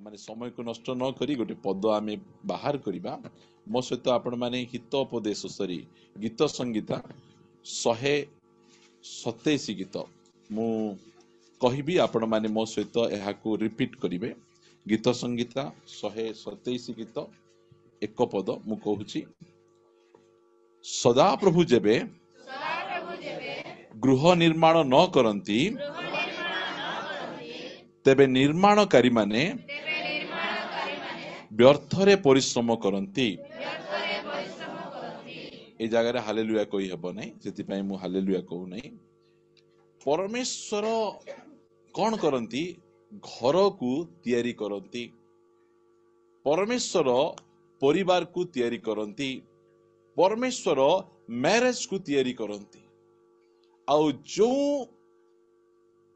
माने समय को नष्ट न करी गोटे पद आमे बाहर करिबा। मो सहित आपण माने हितोपदेश सरी गीत संगीता 127 गीत मु कहिबी आपण माने मो सहित एहाकू रिपीट करिवे। गीत संगीता 127 गीत एक पद मु कहूची। सदा प्रभु जेबे गृह निर्माण न करंती तेबे निर्माणकारी माने व्यर्थरे परिश्रम करंती। ए जगह हालेलुया कही हबो नै, सेति पई मु हालेलुया कहू नै। परमेश्वर कौन करंती? घर को तैयारी करंती। परमेश्वर परिवार को तैयारी करंती। परमेश्वर मैरिज को तैयारी करंती। आउ जो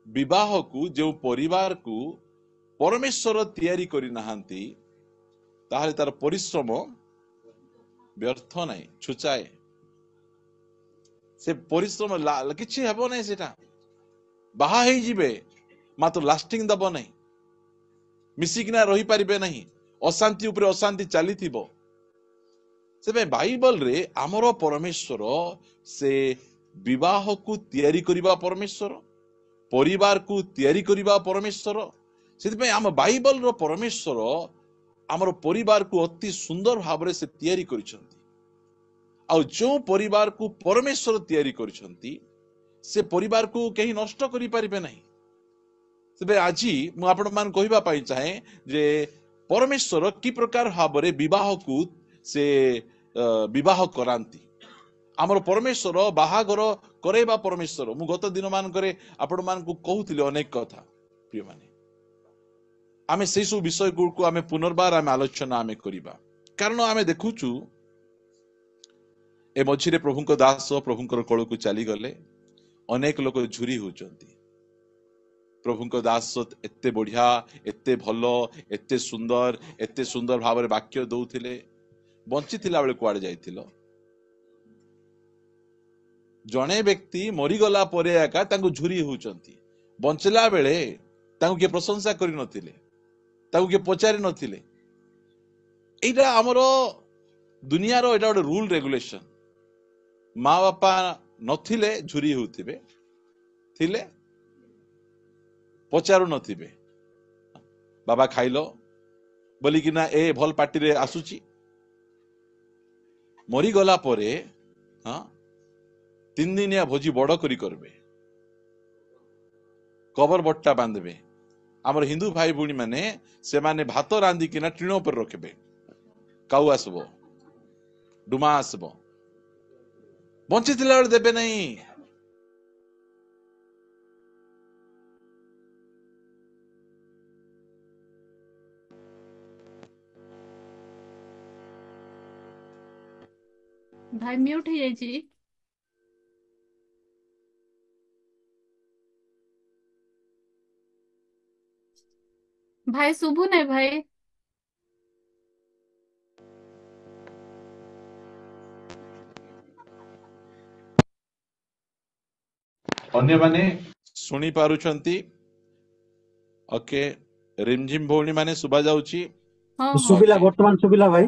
विवाह को जो परिवार को परमेश्वर तैयारी करि नाहंती ताहले तार परिश्रम व्यर्थ नै, छुचाए। से परिश्रम किछि हेबो नै, सेटा बाहा हेई जिबे मात्र लास्टिंग दबो नै, मिसिकिना रही पारिबे नहीं, अशांति उपरे अशांति चली थिबो। से बाइबल रे हमरो परमेश्वर से विवाह को तैयारी करिबा परमेश्वर, परिवार को तैयारी करिबा परमेश्वर। से आम बाइबल रो परमेश्वर आमर परिवार को अति सुंदर भाव से तैयारी करिसंती। आ जो परिवार को परमेश्वर तैयारी करिसंती से परिवार को कहीं नष्ट करि पारिबे नहीं। से आज मु आपण मान कहिबा पाई चाहे जे परमेश्वर की प्रकार भाव रे विवाह को से विवाह करांती। आमर परमेश्वर बाहागर करेबा परमेश्वर। मु गत दिन मान करे आपण मान को कहूतिले अनेक कथा प्रिय माने। आमे से सब विषय को आमे पुनर्बार आमे आलोचना आमे करिबा। कारण आमे देखुचु ए मझिरे प्रभुଙ୍କ दास प्रभुଙ୍କର कोळ को चली गले। अनेक लोक झुरी होचंती। प्रभुଙ୍କ दास एते बढ़िया, एते भलो, एते सुंदर भाव रे वाक्य दउथिले। बंची थिला बेले कुआडे जाइथिलो? जणे व्यक्ति मरी गला परे एका तांको झुरी होचंती। बंचला बेले तांको के प्रशंसा करि नथिले, तांको के पचारि नथिले। एटा हमरो दुनिया रो एटा गोटे रूल रेगुलेशन। माँ बापा नथिले झुरी होथिबे, थिले पचारु नथिबे। बाबा खाइलो बोली कि ना ए भल पार्टी रे आसुची। मरी गला परे हाँ 3 दिनिया भोजी बड़ करी करबे, कबर बट्टा बांधबे। आमर हिंदू भाई भूणी माने से माने भात रांधी किना टीण पर रखबे। काउ आसबो, डुमा आसबो, बंची थिला बेले देबे नहीं। भाई म्यूट हो जाइए। भाई शुभु नहीं भाई। अन्य माने सुनी पारुछंती? ओके, रिमझिम भौणी माने सुबा जाउची? हाँ हाँ सुबिला वर्तमान सुबिला भाई।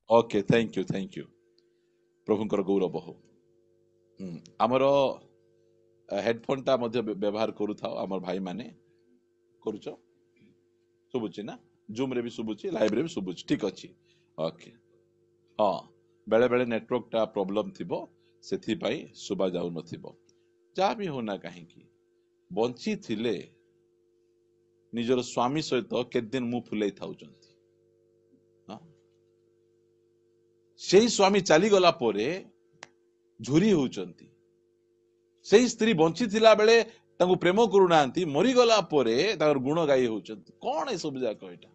Okay, thank you. प्रभुଙ୍କର गौरव हो। आमर हेडफोन टा मध्य व्यवहार करू थाओ। आमर भाई माने करूचो सुबुची ना? जूम रे भी सुबुची, लाइव रे भी सुबुची। ठीक अछि। ओके हाँ, बेले बेले नेटवर्क टा प्रॉब्लम थिबो, सेथि पई सुबा जाउ नथिबो। जा भी होना काहे की बंची थिले निजर स्वामी सहित के दिन मु फुलाई थाउचंती। हाँ, सेही स्वामी चली गला परे झुरी होचंती। सेही स्त्री बंची थिला बेले तांको प्रेम करूनांती, मरी गला परे ताकर गुण गाई होचंती। कोन ए सब जाक एटा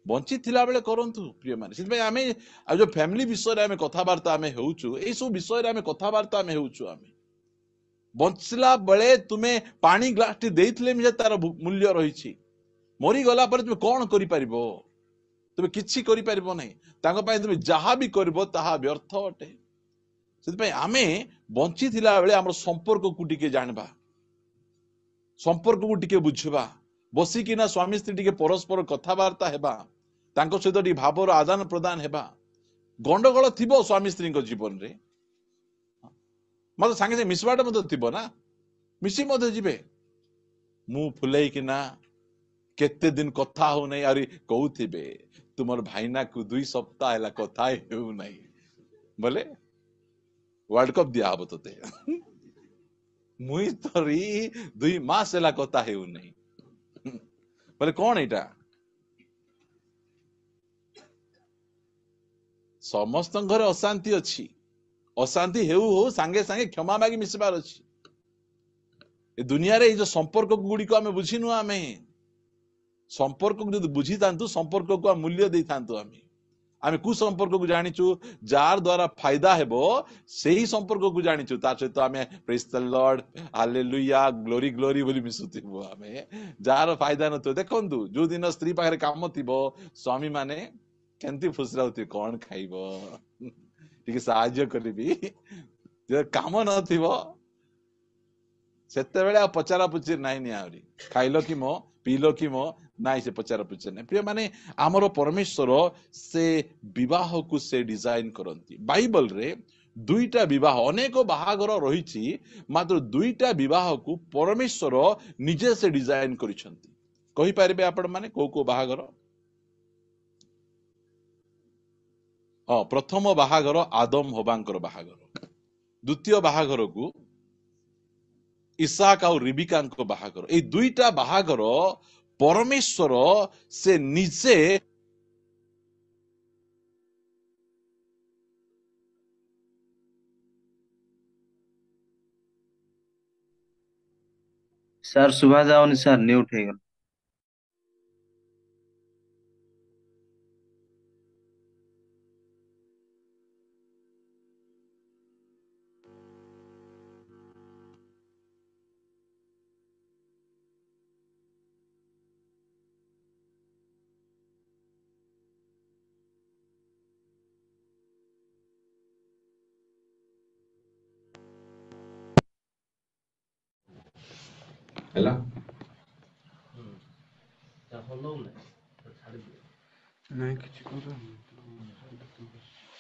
बंची थिला बेले करंतु प्रिय माने। सितबे आमे आ जो फैमिली विषय रे आमे कथाबार्ता आमे हेउचु, ए सब विषय रे आमे कथाबार्ता आमे हेउचु। आमे बंचला बेले तुमे पानी ग्लास टी देइथिले मिजे तार मूल्य रहिछि। मरी गला परे तुमे कोन करि परिबो? तुमे किछि करि परिबो नै। तांको पय तुमे जहा भी करबो ताहा व्यर्थ अटे। सितबे आमे बंची थिला बेले हमर संपर्क को टिके जानबा, संपर्क को टिके बुझबा। बसिकिना स्वामी स्त्री टिके परस्पर कथबार्ता हेबा तांको सहित टिके भावर आदान प्रदान हेबा गंडगोल थिबो स्वामी स्त्री जीवन रे मत सांगे सांगे मिसवाटा मत थिबो ना मिसी मत जिबे मु फुलै किना केते दिन कथा हो नहीं अरे कहूथिबे तुमर भाईना को 2 सप्ताह हैला कथा हेउ नहीं बोले वर्ल्ड कप दिया हबो तते मुई तोरी 2 मास हैला कथा हेउ नहीं बोले कौन एटा समस्त घरे अशांति अच्छी अशांति हेउ हो सांगे सांगे क्षमा मागी मिसबार अच्छी ए दुनिया रे जो संपर्क गुडी को हमें बुझिनु हमें संपर्क को जो बुझी थांतु संपर्क को मूल्य दे थांतु हमें कु संपर्क को जानिचु जार द्वारा फायदा हेबो सेही संपर्क को जानिचु ता सहित हमें praise the Lord hallelujah glory glory बोली मिसुथिबो हमें जार फायदा न तो देखंतु जो दिन स्त्री पाखरे काम थिबो स्वामी माने केंती फुसराउथि कोन खाइबो टिके सहाय्य करबी जे काम न थिबो सेते बेले पचारा पुची नाइ नि आउरी खाइलो कि मो पीलो कि मो नाइ से पचारा पुची नै प्रिय माने हमर परमेश्वर से विवाह को से डिजाइन करंती बाइबल रे 2टा विवाह अनेक बाहागर रहिछि मात्र 2टा विवाह को परमेश्वर निजे से डिजाइन करिसंती कहि पारिबे आपण माने को बाहागर प्रथम बाहागर आदम हबांकर बाहागर द्वितीय बाहागर को इसाक और रिबिका बाहागर ए 2टा बाहागर परमेश्वर से निजे सर सुबह जाओ सर न्यूट है ହେଲା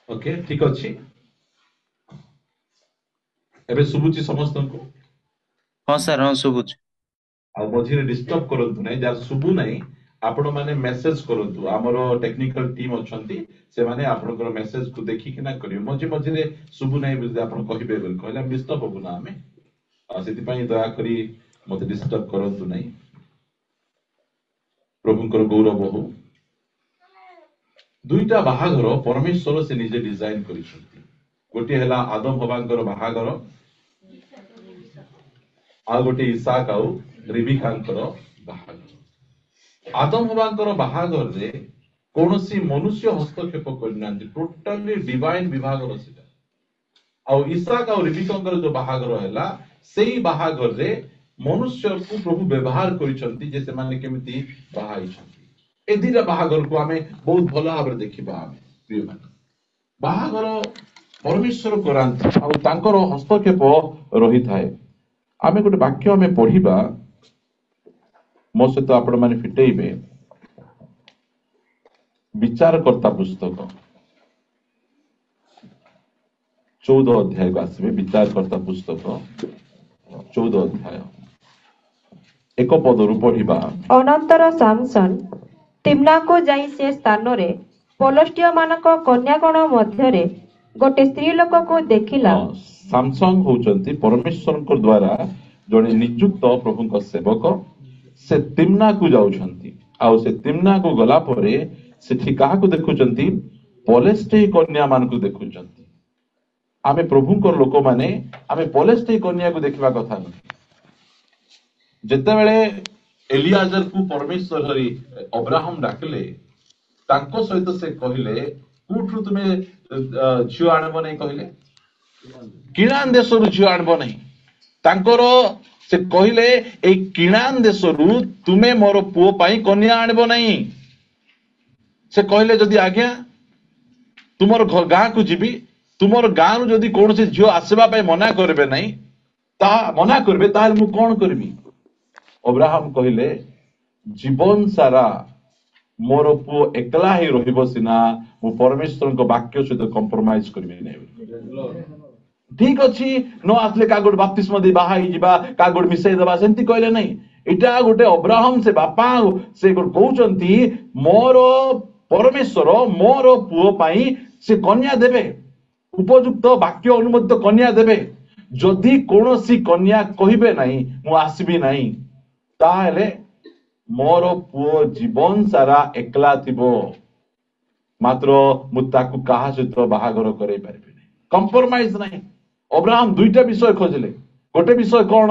ओके ठीक अछि एबे सुबुची समस्त को हाँ सर हाँ सुबुच आ मझिरे डिस्टर्ब करंतु नै जार सुबु नै आपण माने मेसेज करंतु हमरो टेक्निकल टीम अछंती से माने आपनकर मेसेज को देखि कि ना करियो मझिरे सुबु नै बुझे आपण कहिबे बोल कहला डिस्टर्ब होबु ना हमें आ सेति पई दया करी मते डिस्टर्ब करंतु नै प्रभुकर गौरव हो 2टा बाहागर परमेश्वर से निजे डिजाइन करिसंती गोटे हला आदम हबांकर बाहागर आ गोटे इसाक आउ रिबिकांकर बाहागर आदम हबांकर बाहागर रे कोनोसी मनुष्य हस्तक्षेप करनांती टोटली डिवाइन विभागर सेटा आ इसाक आउ रिबिकांकर जो बाहागर हला सेही बाहागर रे मनुष्य को प्रभु व्यवहार करिसंती जे से माने केमिति बाहाइछंती ए दिरा बाहागर को हमें बहुत भला भाबरे देखिबा हमें प्रिय माने बाहागर परमेश्वर करांती आ तांकर हस्तक्षेप रही थाए आमे गोटे वाक्य हमें पढ़िबा मो सहित आपण माने फिटेइबे विचारकर्ता पुस्तक 14 अध्याय को आसबे विचारकर्ता पुस्तक 14 अध्याय एक पदरु पढ़िबा अनंतर सामसन तिम्ना को जाई से स्थान रे पलस्टिय मानक कन्यागण मध्यरे गोटे स्त्री लोक को देखिला सामसन होचंती परमेश्वर को द्वारा जने नियुक्त प्रभु को सेवक से तिम्ना को जाउछंती आ से तिम्ना को गला परे से ठिका को देखुचंती पलस्टिय कन्या मान को देखुचंती आमे प्रभु को लोक माने आमे पलस्टिय कन्या को देखिबा कथा न जेते बेले एलियाजर को परमेश्वर हरि अब्राहम डाकले तांको सहित से कहिले कुठु तुमे झियो आनबो नै कहिले किणान देशरु झियो आनबो नै तांकर से कहिले ए किणान देशरु तुमे मोर पुओ पाई कन्या आनबो नै से कहिले जदी आज्ञा तुमर गाँ को जीबी तुमर गाँ रु जदी कोनोसी झियो आसीबा पाई मना करबे नै ता मना करबे ताल मु कोन करबी अब्राहम कहिले जीवन सारा मोर पुओ एकला ही रहिबो सिना मु परमेश्वर को वाक्य सहित कंप्रोमाइज करबे नै ठीक अछि न आसले कागोड बाप्तिस्म दे बाहाई जिबा कागोड मिसै दबा सेंती कहले नै इटा गोटे अब्राहम से बापा से कहउचंती मोर परमेश्वर मोर पुओ पाई से कन्या देबे उपयुक्त वाक्य अनुमोदित कन्या देबे जदि कोनोसी कन्या कहिबे नाही मु आसीबी नाही ताहेले मोर पुओ जीवन सारा एकला थिबो मात्र मु ताकू काहा सहित बाहागर करै पारिबे नै कंप्रोमाइज नाही अब्राहम दुईटा विषय खोजले गोटे विषय कौन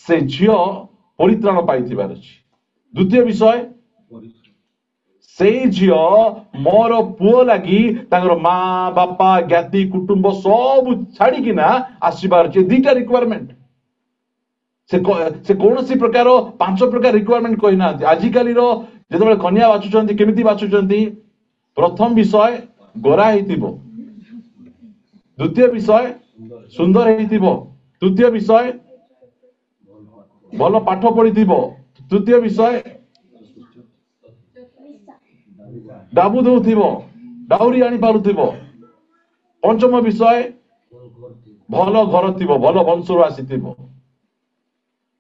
से झियो परित्राण पाइथिबार अछि द्वितीय विषय से झियो मोर पुओ लागि तांगर माँ बापा ज्ञाति कुटुंब सब छाड़ी किना आसीबार अछि दुईटा रिक्वायरमेंट से कौन प्रकार 5 प्रकार रिक्वायरमेंट कहि ना आजिकाली रो जेतबे कन्या बाछुचंती केमिति बाछुचंती प्रथम विषय गोरा हेतिबो द्वितीय विषय सुंदर हेतिबो तृतीय विषय भल पाठ पढ़िथिबो तृतीय विषय डाबू दउथिबो डाउरी आनी पारुथिबो पंचम विषय भल घर थिबो भल वंशर आसीथिबो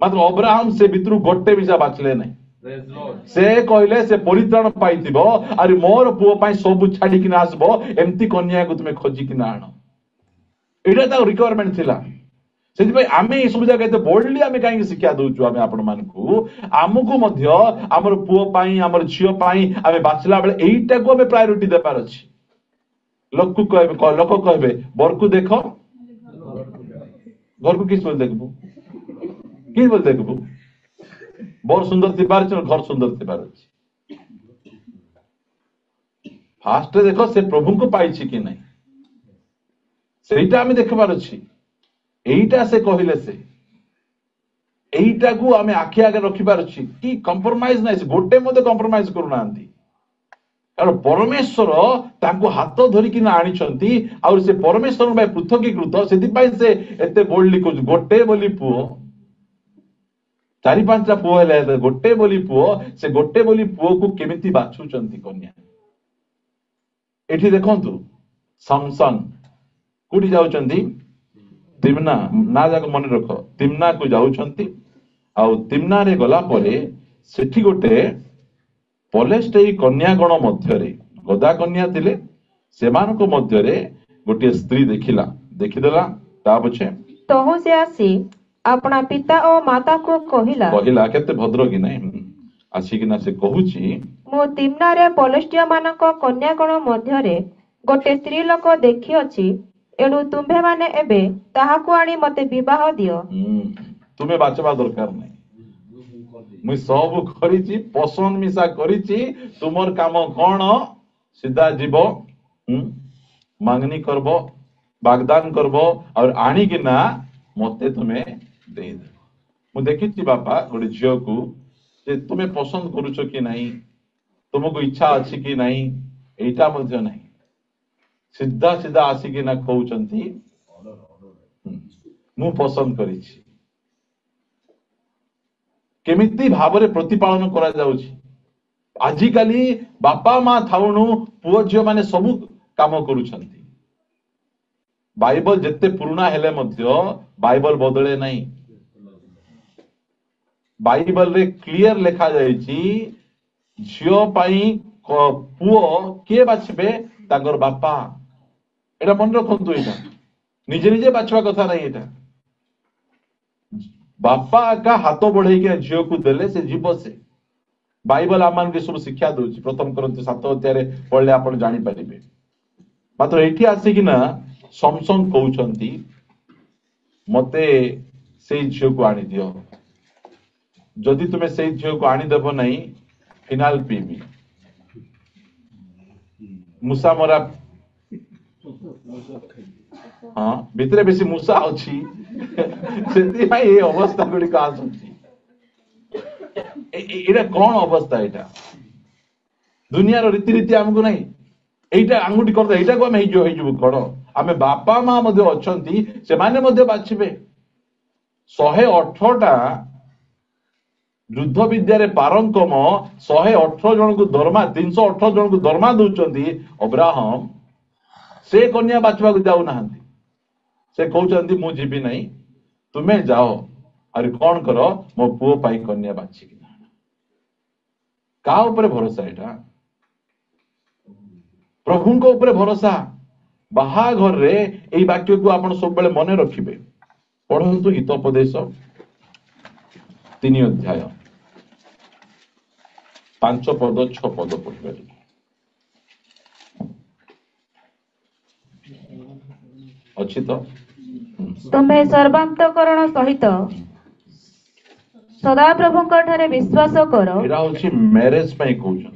मात्र अब्राहम से भितरु गोटे विषय बाछले नै से कहले से परित्राण पाइथिबो अरे मोर पुओ पाई सब छाडी किना आसबो एम्ति कन्या को तुमे खोजी किना आनो एटा ता रिक्वायरमेंट थिला सेति भाई आमे ए सब जगह बोल्डली आमे काहे शिक्षा दउछु आमे आपण मानकू आमको मध्य हमर पुओ पाई हमर झियो पाई आमे बाछला बेले एइटा को आमे प्रायोरिटी देपार अछि लोक कहबे बर को देखो घर को किस बोल देखबो की बोल देखबो बर सुंदर थिबार छ घर सुंदर थिबार अछि फास्ट देखो से प्रभु को पाई छी कि नहीं सेटा आमे देखबार अछि एइटा से कहिले से एइटा को आमे आखि आगे रखिबार अछि कि कंप्रोमाइज नै से गोटे मते कंप्रोमाइज करू नांती कारण परमेश्वर तांको हाथ धरि किना आनिछंती और से परमेश्वर बाय पृथकीकृत सेति पय से एते बोल्डली को गोटे बोली पुओ चारि पांचटा पुओ हेले गोटे बोली पुओ से गोटे बोली पुओ को केमिति बाछुचंती कन्या एठी देखंतु समसन कुडी जाउचंती तिमना ना जाक मन रख तिमना को जाउचंती आउ तिमना रे गला परे सेठी गोटे पलेस्टेई कन्यागण मध्यरे गदा कन्या थिले सेमानक मध्यरे गोटे स्त्री देखिदेला ता पछे तहु से आसी अपना पिता और माता को कहिला केते भद्र कि नै आसी किना से कहूची मो तिमना रे पलेस्टिया मानक कन्यागण मध्यरे गोटे स्त्री लोक देखि अछि एणु तुम्भे माने एबे ताहाको आनी मते विवाह दियो तुमे बाचबा दरकार नै मुई सब करिछि पसंद मिसा करिछि तुमर काम कोन सीधा जीव मांगनी करबो वागदान करबो और आनी किना मते तुमे दे दे मु देखिछि बापा गोटे झियो को जे तुमे पसंद करूछो कि नहीं तुमको इच्छा अछि कि नहीं एटा मध्ये नहीं सीधा सीधा आसिक ना कहउचंती मु पसंद करिछि केमिति भावरे प्रतिपालन करा जाउछि आजिकाली बापा माँ थाउनु पुओ झियो माने सब काम करूछंती बाइबल जेते पुराना हेले मध्य बाइबल बदले नहीं बाइबल रे क्लियर लिखा जाइछि झियो पाई पुओ के बाछबे तागर बापा एटा मन रखंतु एटा निजे निजे बाछवा कथा नहीं एटा बापा का हाथ बढ़े के झियो को देले से जीव से बाइबल आमान के सब शिक्षा दोछि प्रथम करंती 7 अध्याय रे पढले आपण जानि परिबे मात्र एठी आसी कि ना समसन कहउचंती मते सेई झियो को आनी दियो जदि तुमे सेई झियो को आनी देबो नहीं फिनाल पीबी मुसा मरा हाँ भितरे बेसी मुसा अछि सेति भाई ए अवस्था गुडी का आछी एटा कोन अवस्था एटा दुनिया रो रीति रीति हमको नहीं एटा अंगुठी कर दे एटा को हम हेजो हेजो कोन आमे बापा मां मध्ये अछंती से माने मध्ये बाछबे 118 टा युद्ध विद्या पारंकम 118 जन को दरमा 318 जन को दरमा दौरान अब्राहम से कन्या बाछवा जाऊना से कहते मु जीवी नहीं तुम्हें जाओ अरे कौन कर मो पुओ पाई कन्या बाछी का ऊपर भरोसा एटा प्रभु को ऊपर भरोसा बाहाघर रे एई वाक्य को आपण सब बेले मने रखिबे पढ़ंतु हितोपदेश 3 अध्याय 5 पद 6 पद पढ़िबे अछि तो तुम्हें सर्वांतकरण सहित सदा प्रभुଙ୍କ ठारे विश्वास कर एरा होछि मैरिज पई कहउछन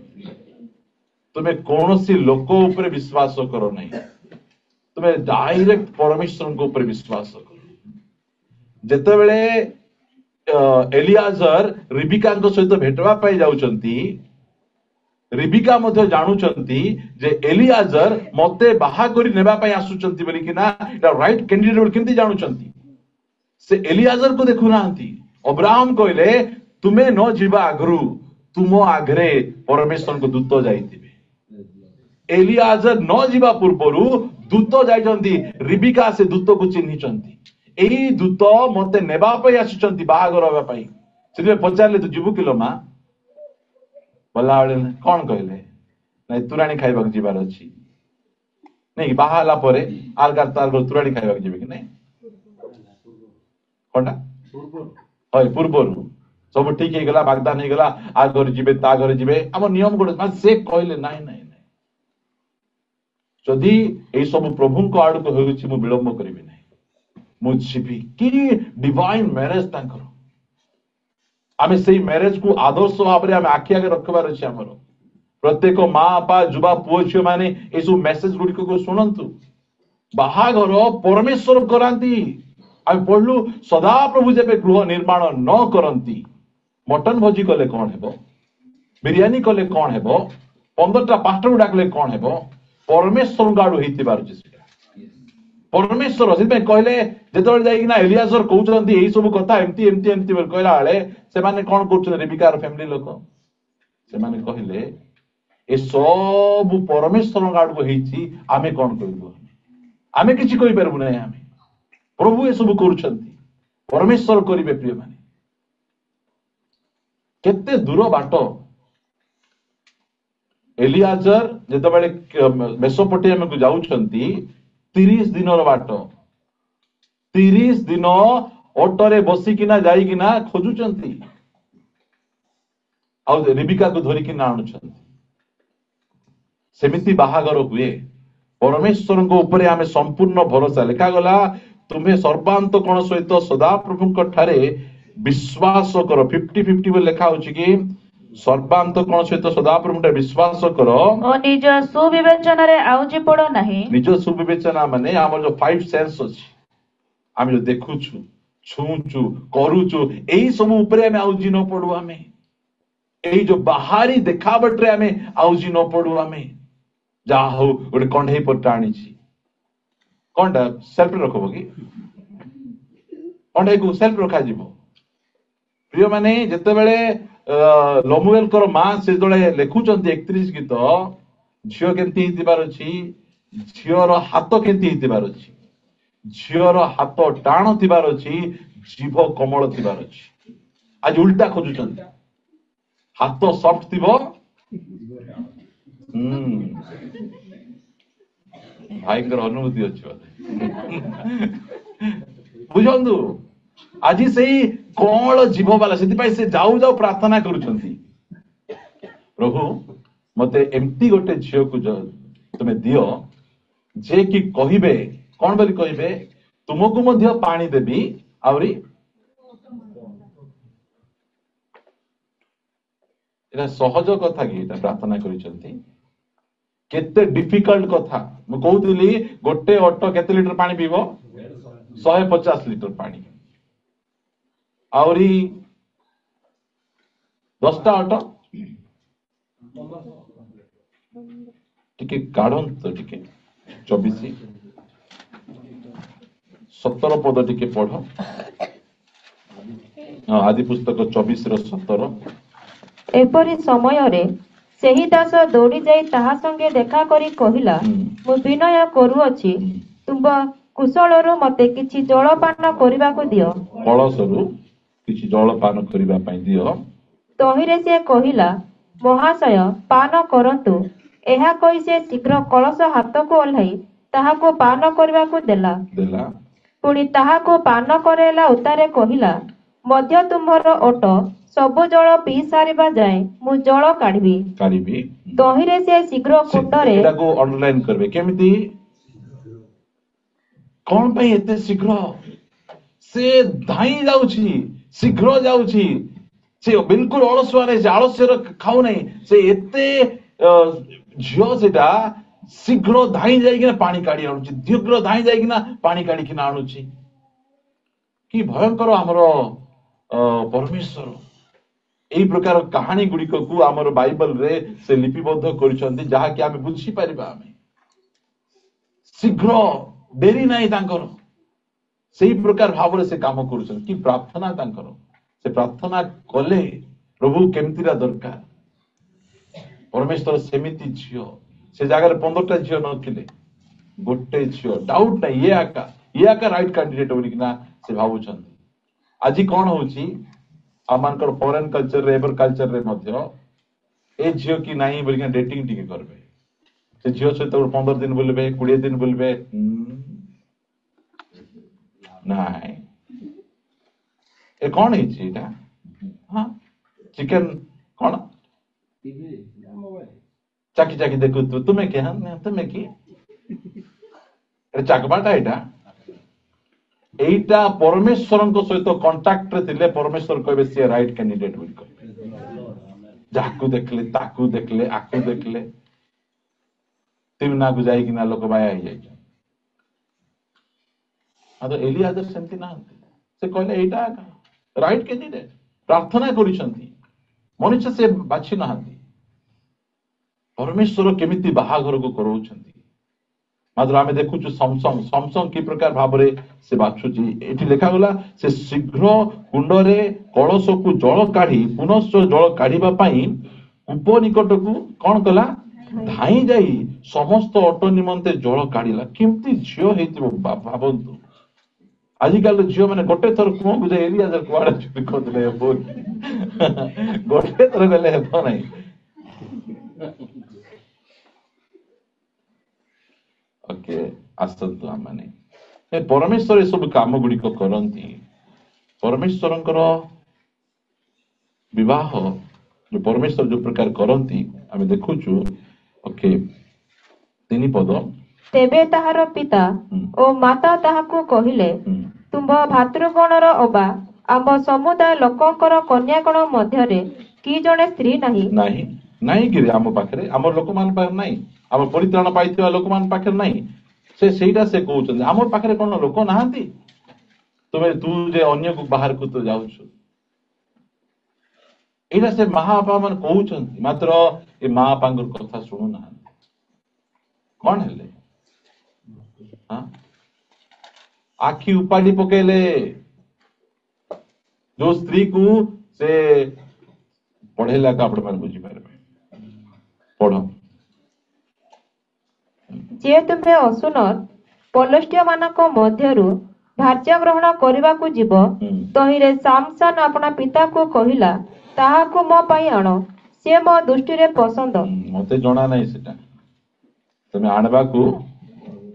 तुम्हें कोनोसी लोक ऊपर विश्वास करो नहीं तुम्हें डायरेक्ट परमेश्वर को ऊपर विश्वास करो जेते बेले एलियाजर रिबिका सहित भेटवा पाई जाउचंती रिबिका मध्य जानुचंती जे एलियाजर मते बाहा करी नेबा पाई आसुचंती बोली कि ना एटा राइट कैंडिडेट बोली केमती जानुचंती से एलियाजर को देखु नांती अब्राहम कहले तुमे न जीवा आगरु तुमो आगरे परमेश्वर को दूत जाइतिबे एलियाजर न जीवा पूर्वरु दूत जाइचंती रिबिका से दूत को चिन्हिचंती एई दूत मते नेबा पाई आसुचंती बाहागर होबा पाई से पचारले तू जीवु किलो मा बोला कौन कहले नहीं तुराणी खाइबा जीवार अछि नहीं बाहाला परे आलगार तालगार तुराणी खाइबा जीवे कि नहीं कोनटा हय पूर्वरु सब ठीक हे गला वाग्दान हे गला आ घर जीवे ता घर जीवे हम नियम गोड मान से कहले नहीं नहीं नहीं जदि ए सब प्रभु को आड़ को होछि मु विलंब करबी नहीं मु जीवी कि डिवाइन मैरिज तांकर आमे सेही मैरिज को आदर्श भाव में आमे आखि आगे रखबार अछि हमर प्रत्येक मां बापा जुबा पुओ छियो माने ए सब मेसेज गुडी को सुनंतु बाहाघर परमेश्वर करांती आमे पढलु सदा प्रभु जेबे गृह निर्माण न करंती मटन भोजी कले कौन हेबो बिरयानी कले कौन हेबो 15टा पास्टर डाकले कौन हेबो परमेश्वर गाडू हेतिबार छै परमेश्वर से कहले जेतबेले जाइकिना एलियाजर कहउचंती एई सब कथा एमती एमती एमती बोल कहला आले से माने कोन करछन रिबिकार फैमिली लोक से माने कहले ए सब परमेश्वर गाड को हेछि आमे कोन करबो आमे किछि कहि परबु नै आमे प्रभु ए सब करछंती परमेश्वर करिवे प्रिय माने केते दूर बाटो एलियाजर जेतबेले मेसोपोटामिया को जाउछंती 30 दिन बाट 30 दिन ऑटोरे बसिकिना जाइकिना खोजुचंती आ रिबिका को धरिकिना आणुचंती सेमिति बाहागर हुए परमेश्वर को ऊपर आमे संपूर्ण भरोसा लेखा गला तुम्हें सर्वांत कोण सहित सदा प्रभु ठारे विश्वास करो 50-50 बोल लेखा होछि कि सर्वांत कोण सहित सदा प्रभु विश्वास करो और निज सुविवेचना रे आउजी पड़ो नहीं निज सुविवेचना माने हमर जो 5 सेंस अछि हम जो देखुछु छुछु करूछु एई सब ऊपर हमें आउजी न पड़ू हमें एई जो बाहरी देखावट रे हमें आउजी न पड़ू हमें जा हो गोटे कंढे पर टाणी छी कोनटा सेल्फ रखबो कि कंढे को सेल्फ रखा जीवो प्रिय माने जते बेले लमुएल कर मां से जळे लेखुचंती 31 गीत झियो केंती हितिबार अछि झियोर हाथ केंती हितिबार अछि झियोर हाथ टाण थिबार अछि जीभ कोमल थिबार अछि आज उल्टा खोजुचंती हाथ सॉफ्ट थिबो भाईकर अनुभूति अछि बुझंदु आज से कौन जीव वाला से जाऊ जाऊ प्रार्थना करुछंती प्रभु मते एमती गोटे झियो को तुम्हें दियो जे कि कहिबे कौन बोली कहिबे तुमको मध्य पानी देबी आवरी एटा सहज कथा कि एटा प्रार्थना करिसंती केते डिफिकल्ट कथा म कहउतली गोटे ऑटो केते लीटर पानी पीबो 150 लीटर पानी आवरी 10टा ऑटो टिके काढन तो टिके 24 17 पद टिके पढ़ो ଆଦି ପୁସ୍ତକ 24:17। ଏପରି ସମୟରେ ସେହି ଦାସ ଦୌଡ଼ି ଯାଇ ତାହା ସଙ୍ଗେ ଦେଖା କରି କହିଲା, ମୁଁ ବିନୟ କରୁଅଛି, ତୁମ୍ଭ କୁଶଳରୁ ମତେ କିଛି ଜଳପାନ କରିବାକୁ ଦିଅ। କଳସରୁ କିଛି ଜଳ ପାନ କରିବା ପାଇଁ ଦିଅ। ତହିଁରେ ସେ କହିଲା, ମହାଶୟ ପାନ କରନ୍ତୁ। ଏହା କହି ସେ ଶୀଘ୍ର କଳସ ହାତକୁ ଓହ୍ଲାଇ ତାହାକୁ ପାନ କରିବାକୁ ଦେଲା। ପୁଣି ତାହାକୁ ପାନ କରାଇଲା ଉତ୍ତାରେ କହିଲା, ମଧ୍ୟ ତୁମ୍ଭର ଓଟ ସବୁ ଜଳ ପିଇ ସାରିବା ଯାଏ ମୁଁ ଜଳ କାଢିବି। ତହିଁରେ ସେ ଶୀଘ୍ର କୁଣ୍ଡରେ ଅଣ୍ଡରଲାଇନ କରିବେ କେମିତି, କଣ ପାଇଁ ଏତେ ଶୀଘ୍ର ସେ ଧାଇଁ ଯାଉଛି, ଶୀଘ୍ର ଯାଉଛି, ସେ ବିଲକୁଲ ଅଳସୁଆ ନାହିଁ, ସେ ଆଳସ୍ୟର ଖାଉ ନାହିଁ, ସେ ଏତେ ଝିଅ ସେଟା ଶୀଘ୍ର ଧାଇଁ ଯାଇକିନା ପାଣି କାଢି ଆଣୁଛି, ଶୀଘ୍ର ଧାଇଁ ଯାଇକିନା ପାଣି କାଢିକିନା ଆଣୁଛି। କି ଭୟଙ୍କର ଆମର ପରମେଶ୍ୱର। এই প্রকার কাহানী গুড়িকু আমার বাইবেলরে সে লিপিবদ্ধ করিছন্তি, যাহাকি আমি বুঝিপারিবা। আমি শীঘ্র ডেরি নাই তাঙ্কর, সেই প্রকার ভাବରେ সে কাম କରୁଛନ୍ତି। কি প্রার্থনা তাঙ্কর, সে প্রার্থনা কলে প্রভু কেমতিরা দরকার। পরমেশ্বর সেমিতি ঝিও, সে জায়গায় 15টা ঝিও নথিলে, গোটে ঝিও, ডাউট নাই ইয়ে আকা রাইট ক্যান্ডিडेट बोलिकिना से भाबुछन्ति। আজি কোন হଉଛି आमर फॉरेन कल्चर रे एबर कल्चर रे मध्य ए झियो की नहीं बोलिकिना डेटिंग टिके करबे। से झियो सहित 15 दिन बोलबे, 20 दिन बोलबे, नहीं ए कौन है एटा? हाँ चिकन कौन चाकी चाकी देखु तू, तुम्हें क्या तुम्हें की चाकबाटा एटा এইটা পরমেশ্বরଙ୍କ ସହିତ କଣ୍ଟାକ୍ଟ ରେ ଥିଲେ ପରମେଶ୍ୱର କହିବେ ସିଏ ରାଇଟ କ୍ୟାଣ୍ଡିଡେଟ ବୋଲି କହିବେ। ଯାହାକୁ ଦେଖିଲେ, ତାକୁ ଦେଖିଲେ, ଆକୁ ଦେଖିଲେ ତିମନାକୁ ଯାଇକିନା ଲୋକ ବାୟା ହେଇଯାଇଛନ୍ତି। ଆଉ ଏଲିଆଜର ସେମିତି ନାହାନ୍ତି, ସେ କହିଲେ ଏଇଟା ରାଇଟ କ୍ୟାଣ୍ଡିଡେଟ। ପ୍ରାର୍ଥନା କରିଛନ୍ତି, ମଣିଷ ସେ ବାଛି ନାହାନ୍ତି। ପରମେଶ୍ୱର କେମିତି ବାହାଘରକୁ କରାଉଛନ୍ତି। ମାତ୍ର ଆମେ ଦେଖୁଛୁ ସମସଙ୍ଗ କି ପ୍ରକାର ଭାବରେ ସେ ବାଛୁଛି। ଏଠି ଲେଖାଗଲା ସେ ଶୀଘ୍ର କୁଣ୍ଡରେ କଳସକୁ ଜଳ କାଢି ପୁନଶ୍ଚ ଜଳ କାଢିବା ପାଇଁ କୂପ ନିକଟକୁ କଣ କଲା, ଧାଇଁ ଯାଇ ସମସ୍ତ ଅଟ ନିମନ୍ତେ ଜଳ କାଢିଲା। କେମିତି ଝିଅ ହେଇଥିବ ଭାବନ୍ତୁ। ଆଜିକାଲି ଝିଅ ମାନେ ଗୋଟେ ଥର କୁହନ୍ତୁ ଯେ ଏଲିଆଜର କୁଆଡେ ଚୁରି କରିଦେଲେ ହେବ, ଗୋଟେ ଥର ଗଲେ ହେବ ନାହିଁ। ଓକେ, ଆସନ୍ତୁ ଆମମାନେ ପରମେଶ୍ୱର ଏସବୁ କାମ ଗୁଡିକ କରନ୍ତି। ପରମେଶ୍ୱରଙ୍କର ବିବାହ ଯୋଉ ପରମେଶ୍ୱର ଯୋଉ ପ୍ରକାର କରନ୍ତି ଆମେ ଦେଖୁଛୁ। ଓକେ, 3 ପଦ। ତେବେ ତାହାର ପିତା ଓ ମାତା ତାହାକୁ କହିଲେ, ତୁମ୍ଭ ଭାତୃଗଣର ଅବା ଆମ ସମୁଦାୟ ଲୋକଙ୍କର କନ୍ୟାଗଣ ମଧ୍ୟରେ କି ଜଣେ ସ୍ତ୍ରୀ ନାହିଁ? ନାହିଁ କିରେ ଆମ ପାଖରେ, ଆମର ଲୋକମାନଙ୍କ ପାଖରେ ନାହିଁ, ଆମ ପରିତ୍ରାଣ ପାଇଥିବା ଲୋକମାନଙ୍କ ପାଖରେ ନାହିଁ। ସେଇଟା ସେ କହୁଛନ୍ତି, ଆମ ପାଖରେ କଣ ଲୋକ ନାହାନ୍ତି? ତୁ ଯେ ଅନ୍ୟକୁ ବାହାରକୁ ତୁ ଯାଉଛୁ। ଏଇଟା ସେ ମା ବାପା ମାନେ କହୁଛନ୍ତି, ମାତ୍ର ଏ ମା ବାପାଙ୍କର କଥା ଶୁଣୁନାହାନ୍ତି। କଣ ହେଲେ ଆଖି ଉପାଡି ପକେଇଲେ। ଯୋଉ ସ୍ତ୍ରୀ କୁ ସେ ପଢେଇଲା, ଆପଣ ମାନେ ବୁଝିପାରିବେ। ପଢ। ଯେ ତୁମେ ଅସୁନର ପଲଷ୍ଟିୟ ମାନଙ୍କ ମଧ୍ୟରୁ ଭାର୍ଯ୍ୟା ଗ୍ରହଣ କରିବାକୁ ଯିବ, ତହିଁରେ ସାମସନ ଆପଣା ପିତାକୁ କହିଲା, ତାହାକୁ ମୋ ପାଇଁ ଆଣ, ସେ ମୋ ଦୃଷ୍ଟିରେ ପସନ୍ଦ। ମତେ ଜଣା ନାହିଁ ସେଟା, ତମେ ଆଣିବାକୁ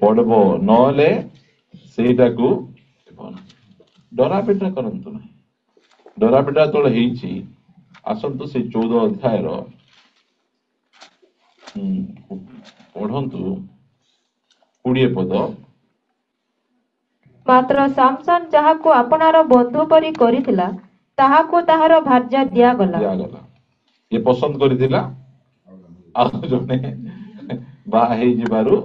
ପଡବ, ନହେଲେ ସେଇଟାକୁ ଡରାପିଟା କରନ୍ତୁ ନାହିଁ। ଡରାପିଟା ଯେତେବେଳେ ହେଇଛି, ଆସନ୍ତୁ ସେଇ 14 ଅଧ୍ୟାୟର ପଢନ୍ତୁ 20 ପଦ। ମାତ୍ର ସାମସନ ଯାହାକୁ ଆପଣାର ବନ୍ଧୁ ପରି କରିଥିଲା, ତାହାକୁ ତାହାର ଭାର୍ଯ୍ୟା ଦିଆଗଲା। ଇଏ ପସନ୍ଦ କରିଥିଲା, ଆଉ ଜଣେ ବାହା ହେଇଯିବାରୁ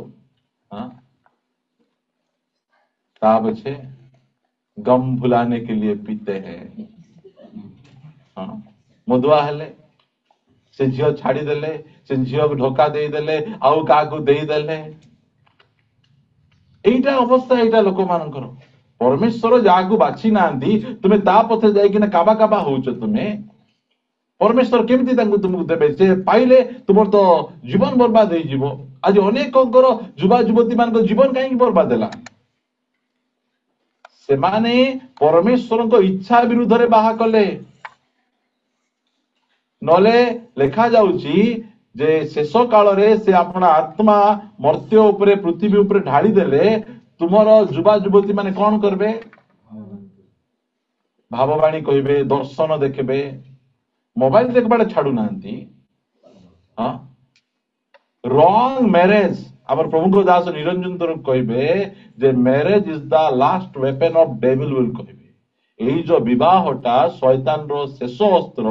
ତା ପଛେ गम भुलाने के लिए पीते हैं। मदुआ हेले से झियो छाड़ी देले, से झियो को धोखा दे देले, आउ काकू दे देले। एटा अवस्था एटा लोक मानकर परमेश्वर जहाँ बाछी ना तुम्हें ता पथे जाइकिना काबा काबा होउछ तुमे परमेश्वर केमती तुमको देबे से पाइले तुम तो जीवन बर्बाद हो जीवो आज अनेकंकर युवा युवती मान जीवन कहीं बर्बाद है से माने परमेश्वर को इच्छा विरुद्ध रे बाहा कले नले लेखा जाउची जे शेष काल रे से अपना आत्मा मर्त्य उपरे पृथ्वी उपरे ढाली देले तुमर युवा युवती माने कौन करबे भाववाणी कहबे दर्शन देखबे मोबाइल देखबाड़े छाड़ू नांती हाँ रॉन्ग मैरेज आमर प्रभु को दास निरंजन तर कहबे जे marriage is the last weapon of devil will कहबे एई जो विवाहटा शैतान रो शेष अस्त्र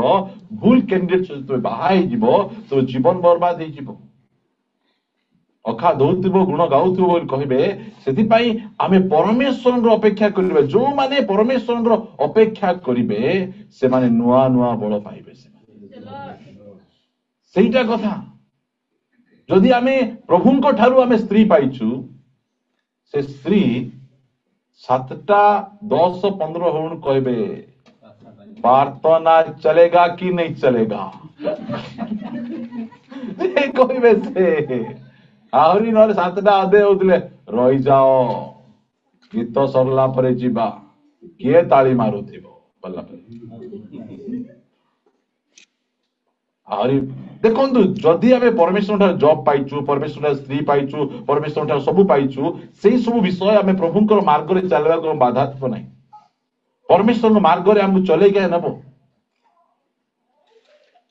भूल कैंडिडेट से तुम बाहाई जीवो तो जीवन बर्बाद हो जीवो अखा दौथिबो गुण गाउथिबो बोली कहबे सेति पई आमे परमेश्वर रो अपेक्षा करिबे जो माने परमेश्वर रो अपेक्षा करिबे से माने नुआ नुआ बल पाइबे सेइटा कथा जदि आमे प्रभुंको ठारू आमे स्त्री पाइछु से स्त्री 7टा 10 15 होन कहबे प्रार्थना चलेगा कि नहीं चलेगा कहबे से आहरी नले 7टा अधे होतले रही जाओ गीत सरला परे जीवा किए ताली मारुथिबो बल्ला आहरी देखंतु जदि आमे परमेश्वर ठार जॉब पाइछु परमेश्वर ठार स्त्री पाइछु परमेश्वर ठार सब पाइछु सेही सब विषय आमे प्रभुंकर मार्ग रे चलबा को बाधा तो नहीं परमेश्वर को मार्ग रे हमकु चले के नबो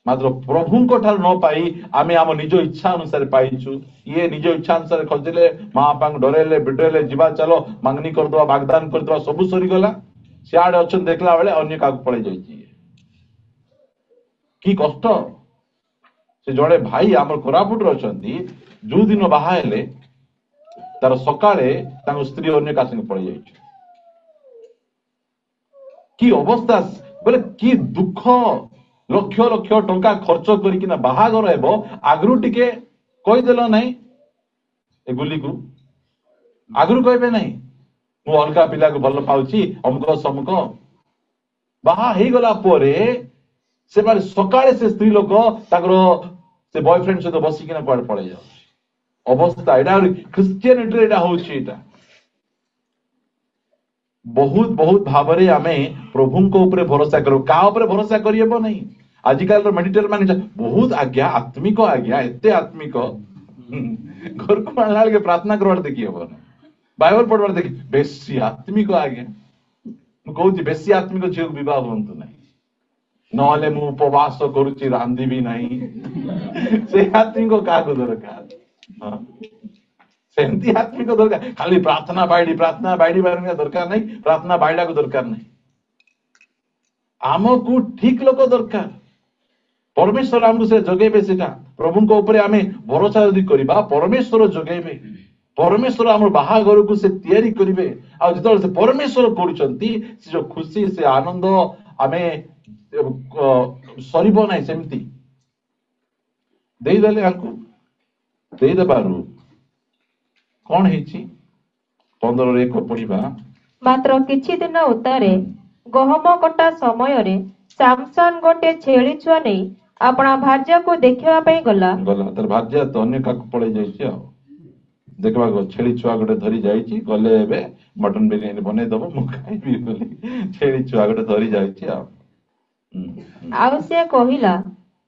मात्र प्रभुंको ठार न पाई आमे आम निज इच्छा अनुसार पाइछु ये निज इच्छा अनुसार खोजले माँ बापा डरेले बिडरेले जीवा चलो मांगनी करदवा वाग्दान करदवा सब सरी गला सियाडे अछन देखला बेले अन्य काक पळे जाईची की कष्ट से जड़े भाई आमर कोरापुट अछंती जो दिन बाहा हेले तार सकाळे तांको स्त्री अन्य का संगे पळे जाईची की अवस्था बोले की दुख लक्ष लक्ष टंका खर्च करिकिना बाहागर हेबो आगरु टिके कहि देलो नहीं ए गुली को आगरु कहबे नहीं मु अलगा पिला को भल पाउची अमको समको बाहा हे गला परे से मारे सकाळे से स्त्री लोक ताकरो से बॉयफ्रेंड से तो बसिकिना पड़ पड़े जाउ अवस्था एडा क्रिश्चियनिटी एडा होची एटा बहुत बहुत भावरे आमे प्रभुंको ऊपर भरोसा करो का ऊपर भरोसा करियबो नहीं आजिकल रो मेडिटेटर माने बहुत आज्ञा आत्मिक आज्ञा एते आत्मिक घर को मानलाल के प्रार्थना करवार देखियबो बाइबल पढ़वार देखि बेसी आत्मिक आज्ञा मु कहूची बेसी आत्मिक झियो विवाह होंतु नहीं नहले मु उपवास करूची रांधी भी नहीं से आत्मिक का को दरकार हां सेमती आत्मिक दरकार खाली प्रार्थना बाइडी बारने दरकार नहीं प्रार्थना बाइडा को दरकार नहीं आमको ठीक लोक दरकार परमेश्वर आमको से जगेबे सेटा प्रभु को ऊपर आमे भरोसा यदि करिबा परमेश्वर जगेबे परमेश्वर आम बाहागर को से तैयारी करिवे आ जतल से परमेश्वर करूचंती से जो खुशी से आनंद आमे सरीबो नाही सेमती देई देले आंकु देई देबारु कौन हेची 15 रे को पढिबा मात्र किछि दिन उतारे गहम कटा समय रे सामसन गोटे छेली छुआ नहीं अपना भार्या को देखिवा पई गला तर भार्या तो अन्य का पड़े जाइछि आ देखबा को छेली छुआ गोटे धरी जाइछि गले एबे मटन बिरयानी बने दबो मु खाइबी बोली छेली छुआ गोटे धरी जाइछि आ आउ से कहिला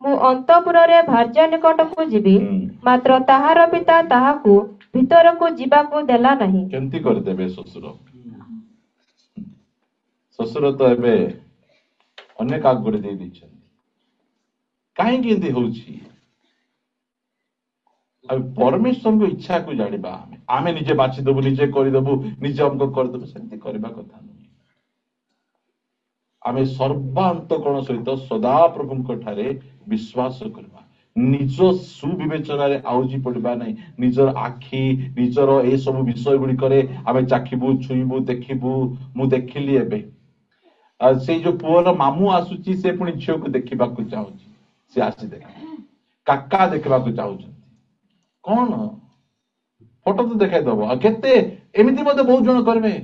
मु अंतपुर रे भार्या निकट को जीवी मात्र ताहार पिता ताहाकू भीतर को जीवा को देला नहीं केमती कर देबे ससुर ससुर तो एबे अनेक आग गोटे दे दी कहीं केंती होउछि अब परमेश्वर को इच्छा को जानिबा आमे निजे बाछि देबु निजे करि देबु निजे हमको कर देबु सेंती करबा कथा नहीं आमे सर्वांतकरण सहित सदा प्रभु को ठारे विश्वास करबा निज सुविवेचना रे आउजी पड़बा नहीं निजर आखी निजर ए सब विषय गुडी करे आमे चाखिबु छुइबु देखिबु मु देखिली एबे से जो पुअर मामू आसुची से पुणी झील को देखा चाहूँ से आसी देख काका देखा चाहूँ कौन फोटो तो देखा दब केते एमती मत बहुत जन करेंगे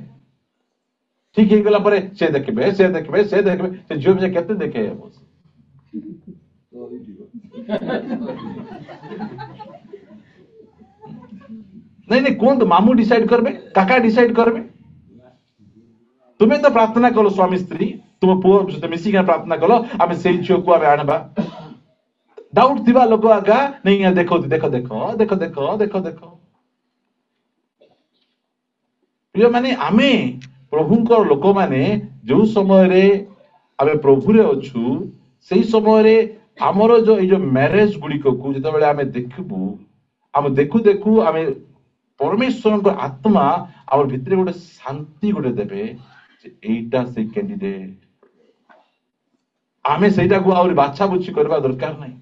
ठीक हो गला परे से देखबे से देखबे से देखबे से झियो से केते देखे हेबो नहीं नहीं कौन तो मामू डिसाइड करबे काका डिसाइड करबे तुम्हें तो प्रार्थना कलो स्वामी स्त्री तुम पुओ सहित मिसिक प्रार्थना कलो आमे सेई झियो को आमे आनबा डाउट थिबा लोक आगा नहीं देखो देखो देखो देखो देखो देखो देखो प्रिय माने आमे प्रभुंकर लोक माने जो समय रे आमे प्रभु रे अछु सेई समय रे हमरो जो ए जो मैरिज गुडी को जते बेले आमे देखबु आमे देखु देखु आमे परमेश्वर को आत्मा आम भितर गोटे शांति गोटे देवे एटा से कैंडिडेट आमे सेटा को आउरी बाछा बुछी करबा दरकार नहीं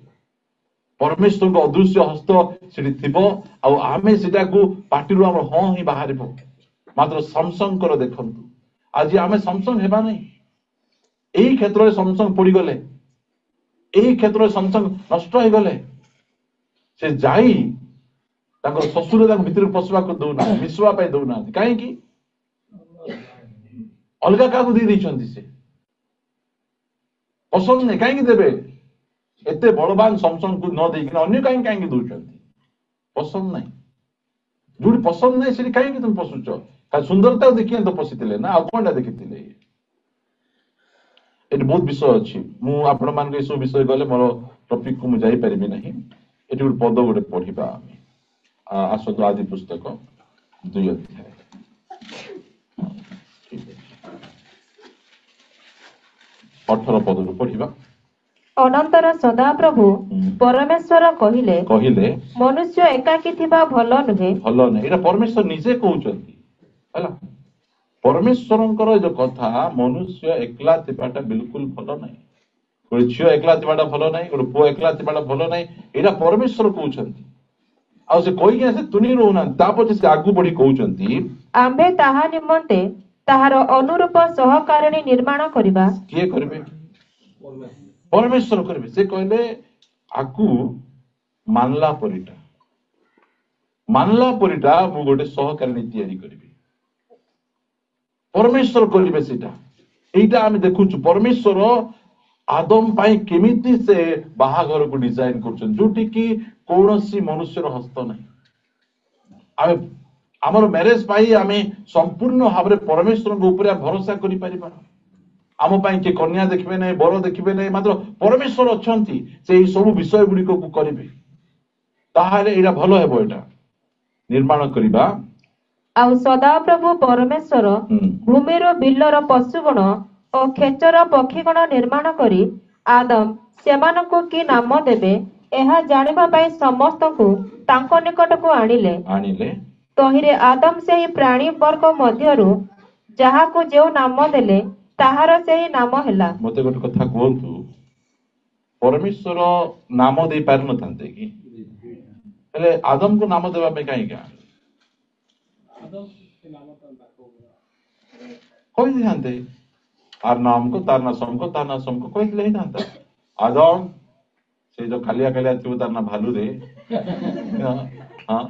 परमेश्वर को अदृश्य हस्त सेठी थिबो आ आमे सेटा को पार्टी रो हम हां ही बाहरबो मात्र समसंग कर देखंतु आज आमे समसंग हेबा नहीं एही क्षेत्र रे समसंग पड़ी गले एही क्षेत्र रे समसंग नष्ट हो गले से जाई तांकर ससुर तांक भितर पसवा को दउना मिसवा पे दउना काहे की अलगा का को दे दैछंती से पसंद नहीं काहे की देबे एते बड़बान समसंग को न देई कि अन्य काहे की दउछंती पसंद नहीं जोडी पसंद नहीं से काहे की तुम पसुचो का सुंदरता देखिए तो पसितले ना आ कोनटा देखितले एट बहुत विषय अछि मु आपण मान के सब विषय गले मोर टॉपिक को मु जाई परिबे नहीं एटी गोटे पद गोटे पढिबा आमे आसतो आदि पुस्तक 2 अध्याय अठर पद पढ़िबा अनंतर सदाप्रभु परमेश्वर कहिले कहिले मनुष्य एकाकी थिबा भलो नुहे भलो नै एटा परमेश्वर निजे कहउचंती हला परमेश्वरंकर जो कथा मनुष्य एकला थिबाटा बिल्कुल भलो नै कोइ झियो एकला थिबाटा भलो नै कोइ पुओ एकला थिबाटा भलो नै एटा परमेश्वर कहउचंती आ से कोइ के से तुनी रोना तापछि से आगु बढी कहउचंती आम्भे ताहा निमन्ते ताहार अनुरूप सहकारिणी निर्माण करिबा किए करबे परमेश्वर करबे से कहले आकु मानला परिटा मु गोटे सहकारिणी तयारी करबी परमेश्वर करबे सेटा एटा आमे देखुछु परमेश्वर आदम पाई केमिति से बाहाघर को डिजाइन करछन जोटी की कौनसी मनुष्यर हस्त नहीं आमे हमर मैरिज पाई आमे संपूर्ण भाबरे परमेश्वर को ऊपर भरोसा करि परिबा आम पाई के कन्या देखबे नै बर देखबे नै मात्र परमेश्वर अछंती से सब विषय गुडी को करिवे ताहाले एटा भलो हेबो एटा निर्माण करिबा आ सदाप्रभु परमेश्वर भूमिरो बिल्लर पशुगण और खेचर पक्षीगण निर्माण करी आदम सेमानकु की नाम देबे एहा जानिबा पाई समस्त को तांको निकट को आनिले तहिरे आदम से ही प्राणी वर्ग मध्यरु जहा को जो नाम देले ताहार से ही नाम हैला मते गोटे कथा कहंतु परमेश्वर नाम दे पार न थांते की हेले आदम को नाम देबा में काई का आदम के नाम तो कोई नहीं जानते आर नाम को तार ना सम को तार ना सम को कोई नहीं जानता आदम से जो खालिया खालिया थी तार ना भालू रे हां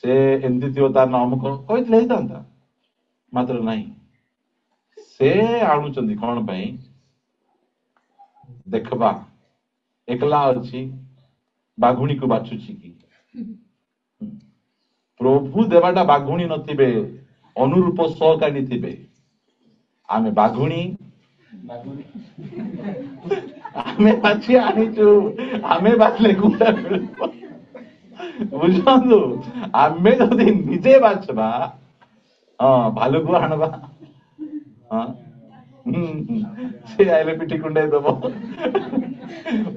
से एंती थी तार नाम को कोई नहीं जानता मात्र नहीं से आणुचंदी कोन पई देखबा एकला अछि बाघुणी को बाछुची की प्रभु देवाटा बाघुणी नथिबे अनुरूप सहकारिणी थिबे आमे बाघुणी आमे पाछी आनिचु आमे बाछले कुटा बुझांदु आमे जदि निजे बाछबा हां भालू को आनबा हां से आइले पिटी कुंडे दबो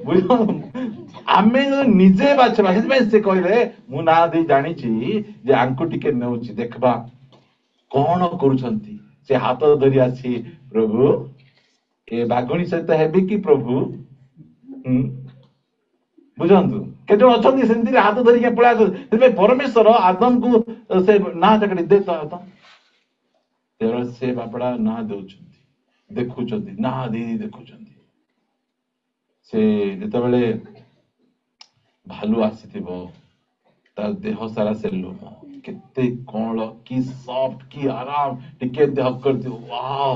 बुझो आमे निजे बाछबा से कहले मु ना दे जानि छी जे आंकु टिके नेउची देखबा कोन करूछंती से हाथ धरि आसी प्रभु ए बाघुणी सहित हेबे कि प्रभु बुझंतु केतो अछंती सेंती हाथ धरि के पळा से परमेश्वर आदम को से ना तकड़ी दे तो तेरा से बापड़ा ना देउछंती देखुछंती ना दे देखुछंती से जेते बेले भालू आसीथिबो तार देह सारा से लोम केते कोमल की सॉफ्ट की आराम टिके देह कर दियो वाओ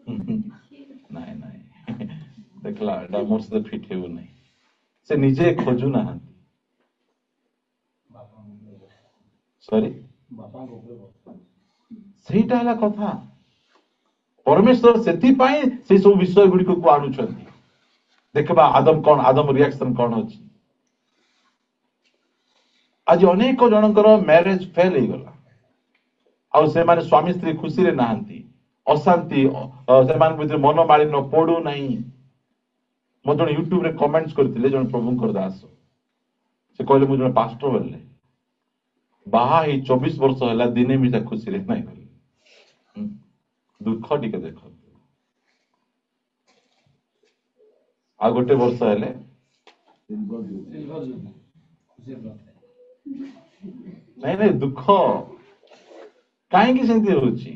नहीं नहीं देखला एटा मोर से फिट हेउ नहीं से निजे खोजु ना सॉरी ସେଇଟା ହେଲା କଥା परमेश्वर सेति पाई से सब विषय गुडी को आणु छथि देखबा आदम रिएक्शन कोन अछि आज अनेक जनकर मैरिज फेल हो गला आ से माने स्वामी स्त्री खुशी रे नाहंती अशांति से मान भितर मन मालिन पडू नहीं मो जन यूट्यूब रे कमेंट्स करथिले जन प्रभु कर दास से कहले मु जन पास्टर बोलले बाहा ही 24 वर्ष होला दिने मिटा खुशी रे नहीं बोले दुख टिके देखो आ गोटे वर्ष हेले नहीं दुख कहीं सेमती होची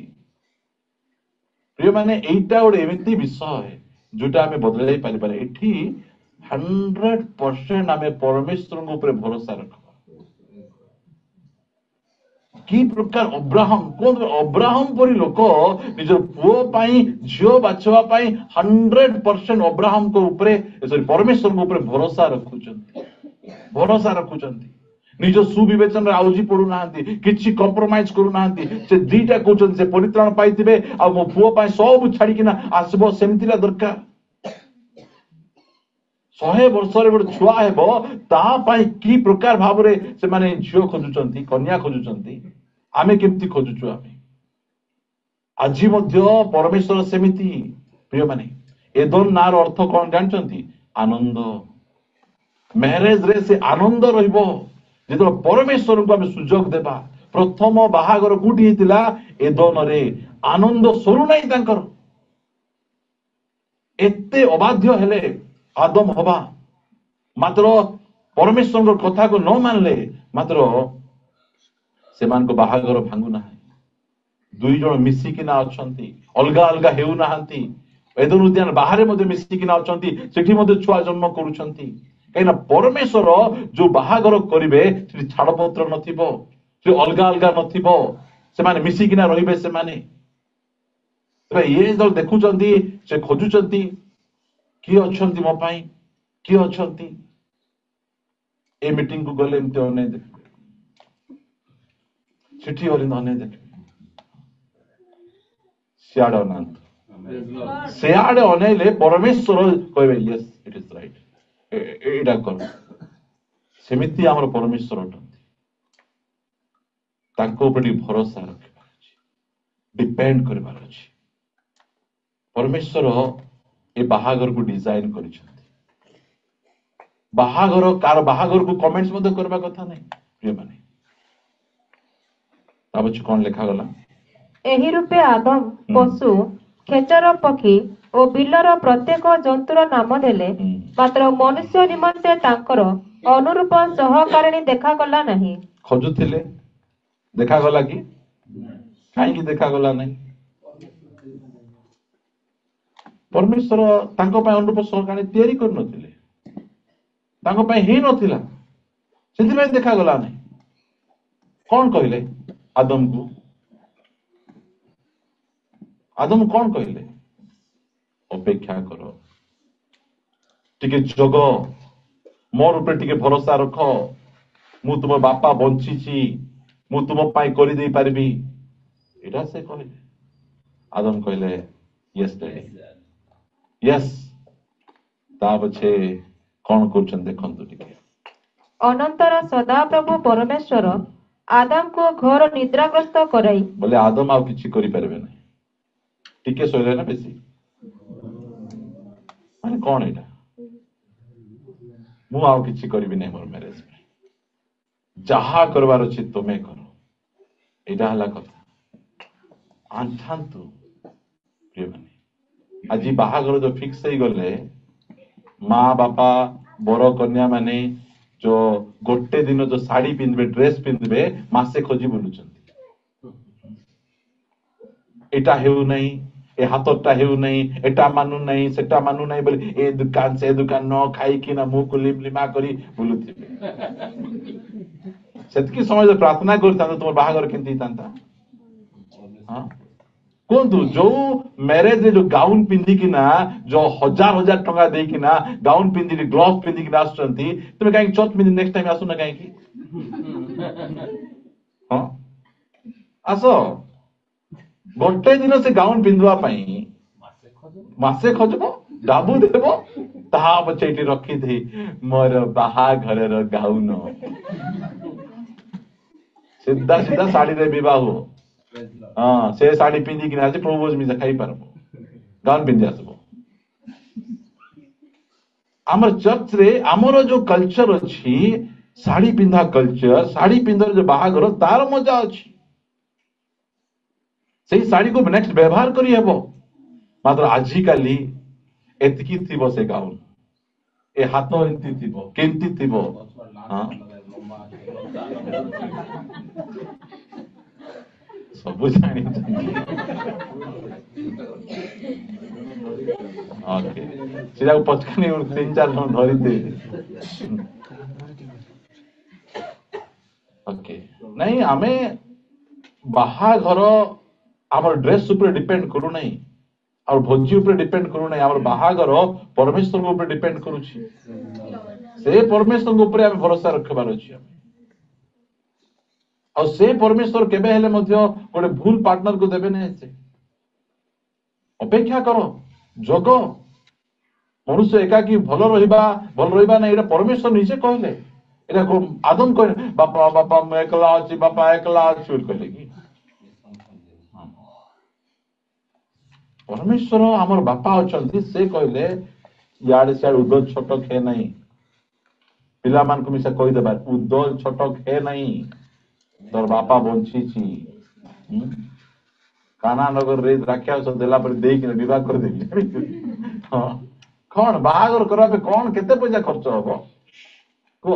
प्रिय माने एटा गोटे एमती विषय है जोटा आमे बदलाई पारि पारे एठी 100% आमे परमेश्वर को ऊपर भरोसा रख कि प्रकार अब्राहम परी लोक निज पुओ पाई झियो बाछवा पाई 100% अब्राहम को ऊपर सॉरी परमेश्वर को ऊपर भरोसा रखुचंती निज सुविवेचन रे आउजी पडु नांती किछि कंप्रोमाइज करू नांती से दीटा कहउचन से परित्राण पाइतिबे आ मो पुओ पाई सब छाडी किना आसबो सेमतिला दरकार 100 वर्ष रे बड छुआ हेबो ता पाई की प्रकार भाव रे से माने झियो खोजुचंती कन्या खोजुचंती आमे केमती खोजुचु आमे आजि मध्य परमेश्वर सेमिति प्रिय माने एदोन नार अर्थ कोन जानचंती आनंद मैरिज रे से आनंद रहिबो जेतो परमेश्वर को आमे सुजोग देबा प्रथम बाहागर गुटी हितिला एदोन रे आनंद सरू नाही तांकर एते अबाध्य हेले आदम हवा मात्र परमेश्वर कथा को न मानले मात्र सेमान को बाहागर भांगु ना दुई जन मिसिकिना अछंती अलगा अलगा हेउ नाहंती एदन उद्यान बाहर मध्ये मिसिकिना अछंती सेठी मध्ये छुआ जन्म करूछंती कहिना परमेश्वर जो बाहागर करिवे से छाड़पत्र नथिबो से अलगा अलगा नथिबो से माने मिसिकिना रहिबे से माने तबे ये जो देखुचंती से खोजुचंती कि अछंती मो पाई कि अछंती ए मीटिंग को गले एमते अने देख चिठी और अने देख सियाड अनंत सियाड अनेले परमेश्वर कहबे यस इट इज राइट एडा कर सेमिति हमर परमेश्वर अटंती तांको ऊपर भरोसा रखबार अछि डिपेंड करबार अछि परमेश्वर ए बाहागर को डिजाइन करिसंती बाहागर कार बाहागर को कमेंट्स मध्ये करबा कथा नै प्रिय माने ताबछ कोन लेखा गला एही रूपे आदम पशु खेचर पक्षी ओ बिलर प्रत्येक जंतुर नाम देले मात्र मनुष्य निमंते तांकर अनुरूप सहकारिणी देखा गला नहीं खोजुथिले देखा गला कि काई कि देखा गला नहीं परमेश्वर तांको पाए अनुरूप सहकारिणी तयारी कर नथिले तांको पाए हे नथिला सेति में देखा गला नहीं कौन कहले आदम कौन कहले अपेक्षा करो टिके जग मोर ऊपर टिके भरोसा रख मु तुम बापा बंची मु तुम पाई करि देई पारबी एटा से कहले आदम कहले यस डैडी यस ता पछे कौन करछन देखंतु टिके अनंतर सदा प्रभु परमेश्वर आदम को घोर निद्राग्रस्त कराई बोले आदम आउ किछि करि परबे नै टिके सोइले ना बेसी माने कौन एटा मु आउ किछि करबी नै मोर मैरिज में जहा करबार अछि तमे करो एटा हला कथा आंठांतु प्रिय माने आजि बाहागर जो फिक्स होई गले माँ बापा बर कन्या माने जो गोटे दिन जो साड़ी पिंधबे ड्रेस पिंधबे मासे खोजी बुलुचंती एटा हेउ नहीं ए हाथटा हेउ नहीं एटा मानु नहीं सेटा मानु नहीं बोले ए दुकान से दुकान न खाई कि ना मुंह को लिमलिमा करी बुलुथिबे सेतकी समय प्रार्थना करता तुम बाहागर केंती तांता हां कोंतु जो मैरिज रे जो गाउन पिंदी कि ना जो हजार हजार टका दे कि ना गाउन पिंदी ग्लोव पिंदी कि आसुचंती तुम काई चर्च में नेक्स्ट टाइम आसु ना काई की हां आसो गोटे दिन से गाउन पिंदवा पई मासे खोजबो डाबू देबो ता पछेटी रखी थी मोर बाहा घर रो गाउन सीधा सीधा साड़ी रे विवाह हो हाँ से साड़ी पिंदी कि आज प्रभु मिसा खाई पारबो गाउन पिंदी आसबो हमर चर्च रे हमर जो कल्चर अछि साड़ी पिंधा कल्चर साड़ी पिंधर जो बाहागर तार मजा अछि सही साड़ी को नेक्स्ट व्यवहार करी हेबो मात्र आजिकाली एतकी थिबो से गाउन ए हाथ एंती थिबो केंती थिबो हां सब जानी ओके सीधा पचकनी 3-4 जन धरी दे ओके नहीं हमें बाहा घर आमर ड्रेस ऊपर डिपेंड करू नहीं और भोजी ऊपर डिपेंड करू नहीं आमर बाहागर परमेश्वर ऊपर डिपेंड करूची से परमेश्वर ऊपर हम भरोसा रखबार अछि और से परमेश्वर केबे हेले मध्य गोटे भूल पार्टनर को देबे नहीं से अपेक्षा करो जोगो मनुष्य एकाकी भल रहिबा नहीं एटा परमेश्वर निजे कहले एटा आदम कहले बापा बापा मैं एकला अछि बापा एकला अछि कहले कि परमेश्वर हमर बापा अछंती से कहले याड से उदो छोट खे नहीं पिला मान को मिसा कहि देबा उदो छोट खे नहीं तोर बापा बंची छी काना नगर रे राख्या सब देला पर देई के विवाह कर देबी हां कोन बाहागर करबा पे कोन केते पैसा खर्च होबो को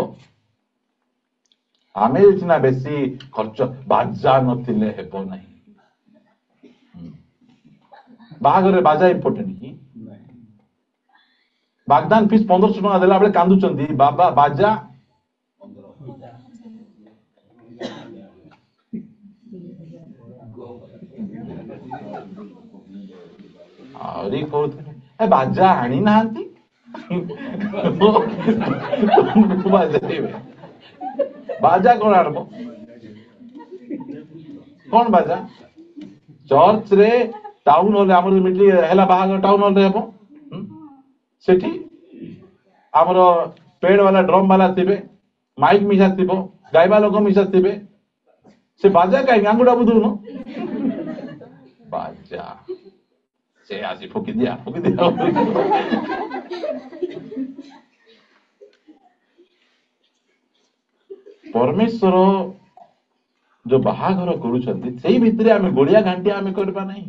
आमे इतना बेसी खर्च बाजा नथिले हेबो नहीं बाहागर बाजा इम्पोर्टेंट की बागदान फीस 1500 टका देला बेले कांदुचंदी बाबा बाजा अरे ए बाजा आनी नांती बाजा कौन आनबो कौन बाजा चर्च रे टाउन हॉल हमर मिटली हेला बाहागर टाउन हॉल रे हेबो सेठी हमर पेड़ वाला ड्रम वाला थिबे माइक मिसा थिबो गायबा लोक मिसा थिबे से बाजा काई गांगुडा बुदु न बाजा से आसी फुकी दिया परमेश्वर जो बाहागर करूछंती सेही भितरे आमे गोलिया घांटिया आमे करबा नहीं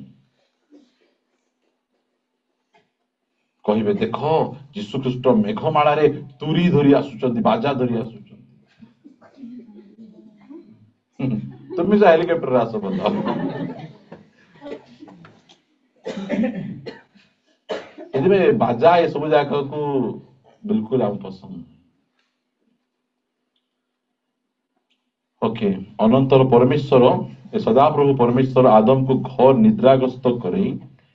कहिबे देखो यीशु ख्रीष्ट मेघमाला रे तुरी धरी आसुचंती बाजा धरी आसुचंती तुम से हेलीकॉप्टर रे आसो बताओ एदिबे बाजा ये सब जाक को बिल्कुल हम पसंद ओके अनंतर परमेश्वर ए सदाप्रभु परमेश्वर आदम को घर निद्राग्रस्त करई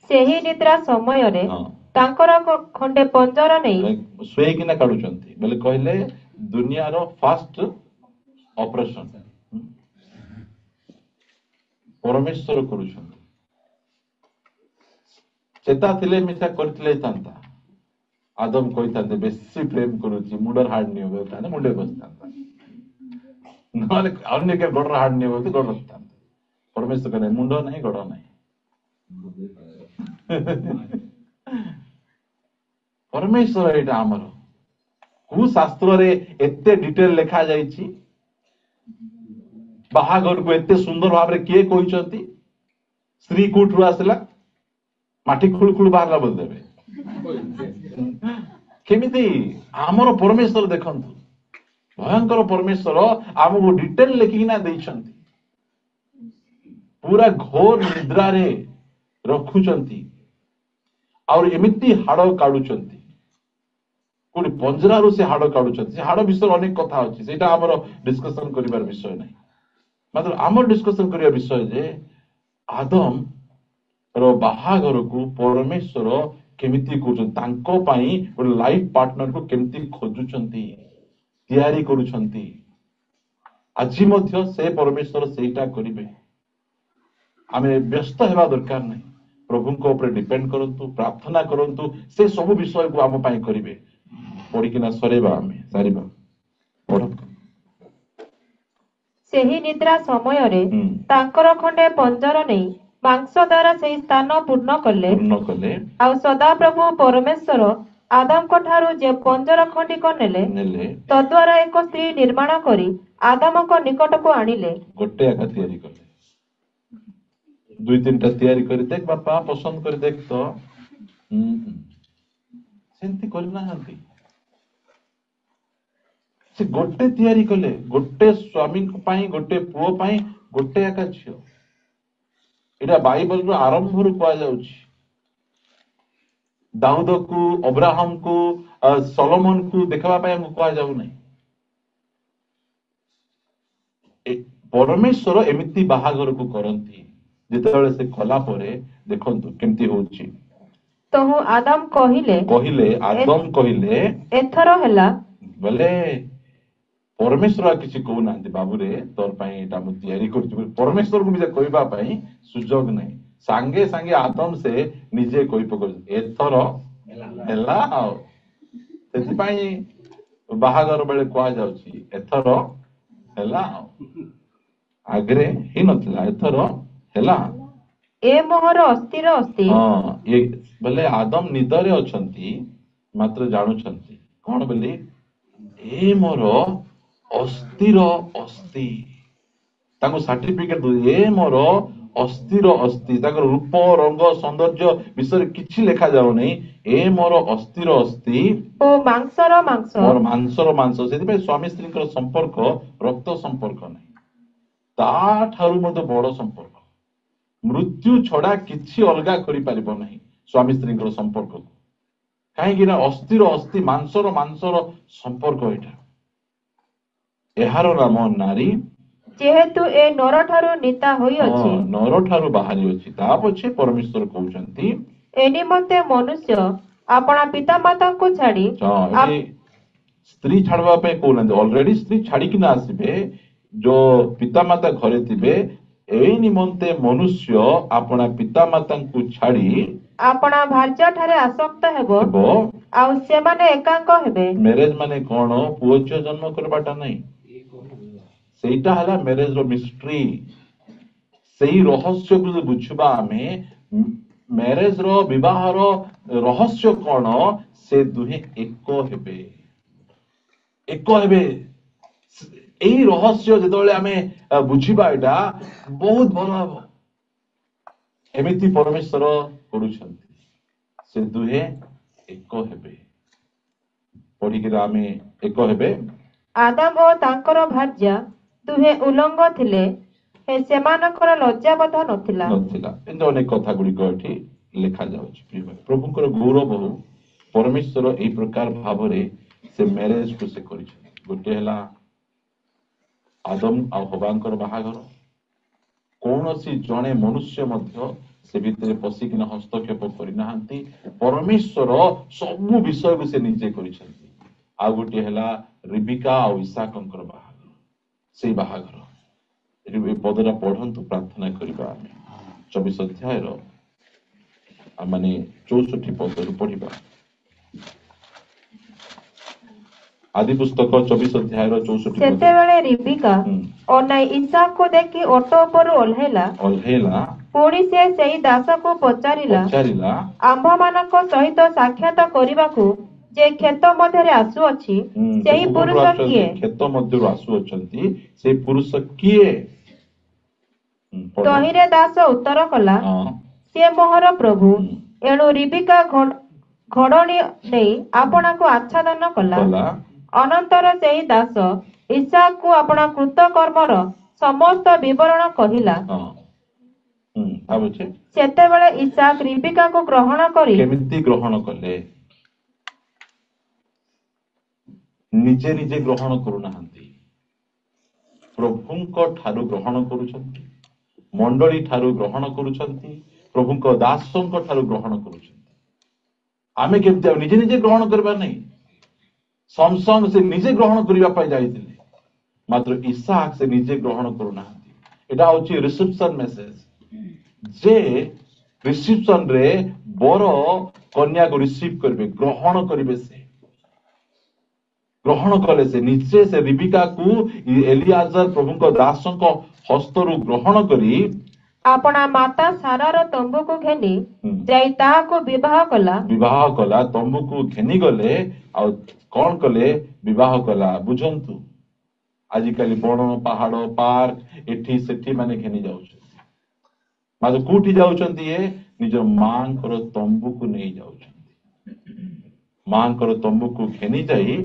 सेही निद्रा समय रे तांकर खंडे पंजर नहीं सोई किना काढुचंती बोले कहले दुनिया रो फास्ट ऑपरेशन परमेश्वर करूचंती चेता थिले मिसा करथिले तांता आदम कहितांते बेसी प्रेम करूची मुंडर हाड नियो बेताने मुंडे बसतांता नले अन्य के गोडर हाड नियो बेते गोडर बसतांता परमेश्वर कहले मुंडो नहीं गोडो नहीं परमेश्वर एटा हमर कु शास्त्र रे एते डिटेल लिखा जाईची बाहागर को एते सुंदर भाव रे के कहिसंती स्त्री कोठरु आसला माटी खुलखुल बाहरला बोल देबे केमिति हमर परमेश्वर देखंतु भयंकर परमेश्वर हमको डिटेल लिखिना दैछंती पूरा घोर निद्रा रे रखुचंती और एमिति हाड़ काढुचंती कोटी पंजरा से हाड़ काढ़ुଛନ୍ତି से हाड़ विषय अनेक कथा अछि सेटा हमर डिस्कशन करिवार विषय नै मात्र हमर डिस्कशन करिया विषय जे आदम रो बाहाघर को परमेश्वर केमिति करूछन तांको पई एक लाइफ पार्टनर को केमिति खोजुछंती तैयारी करूछंती आज मध्य से परमेश्वर सेटा करिवे आमे व्यस्त हेबा दरकार नै प्रभु को ऊपर डिपेंड करंतु प्रार्थना करंतु से सब विषय को आम पई करिवे पढ़िकिना सरेबा आमे सारिबा पढ़ ସେହି ନିଦ୍ରା ସମୟରେ ତାଙ୍କର ଖଣ୍ଡେ ପଞ୍ଜର ନେଇ ମାଂସ ଦ୍ୱାରା ସେହି ସ୍ଥାନ ପୂର୍ଣ୍ଣ କଲେ ପୂର୍ଣ୍ଣ କଲେ ଆଉ ସଦାପ୍ରଭୁ ପରମେଶ୍ୱର ଆଦାମଙ୍କ ଠାରୁ ଯେ ପଞ୍ଜର ଖଣ୍ଡିକ ନେଲେ ନେଲେ ତଦ୍ୱାରା ଏକ ସ୍ତ୍ରୀ ନିର୍ମାଣ କରି ଆଦାମଙ୍କ ନିକଟକୁ ଆଣିଲେ गोटे आका तैयारी कले दुई तीन टा तैयारी करी देख बापा पसंद करी देख तो सेंती करना हंती से गोटे तैयारी कले गोटे स्वामी पाई गोटे पुओ पाई गोटे आका झियो एटा बाइबल रो आरंभ रु कोआ जाउची दाऊद को अब्राहम को सोलोमन को देखबा पाई हम कोआ जाउ नै परमेश्वर एमिति बाहाघर को करंती जेतेबेले से कला परे देखंतु केमती होउची तहु आदाम कहिले आदम कहिले एथर ହେଲା बोले परमेश्वर किसी कहू ना बाबू रे तोर पाई एटा मु तैयारी करछु परमेश्वर को निजे कहबा पाई सुजोग नै सांगे सांगे आदम से निजे कहि पकर एथर हैला सेति पाई बाहाघर बेले कोआ जाउची एथर हैला आगरे ही नथिला एथर हैला ए मोहर अस्थिर अस्ति हां ये बोले आदम निदरे अछंती मात्र जानुछंती कोन बोली ए मोर अस्थिर अस्ति ताको सर्टिफिकेट दो ए मोर अस्थिर अस्ति ताको रूप रंग सौंदर्य विषय किछि लेखा जाउ नै ए मोर अस्थिर अस्ति ओ मांसर मांस मोर मांसर मांस सेति पे स्वामी स्त्री को संपर्क रक्त संपर्क नै ता ठारू मते बड़ संपर्क मृत्यु छड़ा किछि अलगा करि परिबो नै स्वामी स्त्री को संपर्क काहे कि ना अस्थिर अस्ति मांसर मांसर संपर्क एटा एहारो नाम नारी जेहेतु ए नर ठारू नीता होई अछि नर ठारू बाहरी अछि ता पछे परमेश्वर कहउचंती ए निमंते मनुष्य आपना पिता माता को छाड़ी स्त्री छाड़वा पे कहउना ऑलरेडी स्त्री छाड़ी कि ना आसीबे जो पिता माता घरे थिबे ए निमंते मनुष्य आपना पिता माता को छाड़ी आपना भार्या ठारे आसक्त हेबो आ से माने एकांक हेबे मैरिज माने कोन पुओ झियो जन्म करबाटा नै सेटा हला मैरिज रो मिस्ट्री सेही रहस्य को बुझबा हमें मैरिज रो विवाह रो रहस्य कोन से दुहे एको हेबे एही रहस्य जेतबेले हमें बुझिबा एटा बहुत भलो हबो एमिति परमेश्वर करूछंती से दुहे एको हेबे पढ़ी के हमें एको हेबे आदाम ओ तांकर भार्या दुहे उलंग थिले हे सेमानकर लज्जाबोध नथिला एंद अनेक कथा गुडी एठी लेखा जाउछि प्रिय भाई प्रभुकर गौरव हो परमेश्वर एई प्रकार भावरे से मैरिज को से करिछ गोटे हला आदम आ हवांकर बाहागर कोनोसी जणे मनुष्य मध्य से भितरे पसिकिना हस्तक्षेप करिनाहांती परमेश्वर सब विषय को से निजे करिछंती आ गोटे हला रिबिका आ इसाकंकर बाहागर से बाहागर ए पदरा पढ़ंतु प्रार्थना करिबा 24 अध्याय रो माने 64 पद रु पढ़िबा आदि पुस्तक 24 अध्याय रो 64 पद सेते बेले रिबिका ओनाई इसाक को देखि ऑटो पर ओल्हेला पुणी से सेही दास को पचारिला आंभ मानक सहित साक्षात करिबाकू जे खेत मध्य आसु अछि सेही पुरुष किए खेत मध्य आसु अछंती से पुरुष किए तहिरे दास उत्तर कला से मोहर प्रभु एणु रिबिका घोड़णी नहीं आपना को आच्छादन कला अनंतर सेही दास इसाक को अपना कृत कर्मर समस्त विवरण कहिला सेतेबेले इसाक रिबिका को ग्रहण करी केमिति ग्रहण कले निजे निजे ग्रहण करूना प्रभुंको ठारू ग्रहण करुछंती मंडली ठारू ग्रहण करुछंती प्रभुंको दासंको ठारू ग्रहण करुछंती आमे केमते निजे निजे ग्रहण करबा नहीं समसम से निजे ग्रहण करिबा पाई जाइतिले मात्र इसहाक से निजे ग्रहण करूना एटा होची रिसेप्शन मेसेज जे रिसेप्शन रे बर कन्या को रिसीव करबे ग्रहण करिवे से ग्रहण कले से निजे से रिबिका को एलियाजर प्रभुंको दासंको हस्तरु ग्रहण करी अपना माता सारार तंबू को घेनी जाई ताहा को विवाह कला तंबू को घेनी गले आ कौन कले विवाह कला बुझंतु आजिकाली बण पहाड़ पार्क एठी सेठी माने घेनी जाउछन माज कोठी जाउछंती ये निज मांकर तंबू को नहीं जाउछंती मांकर तंबू को घेनी जाई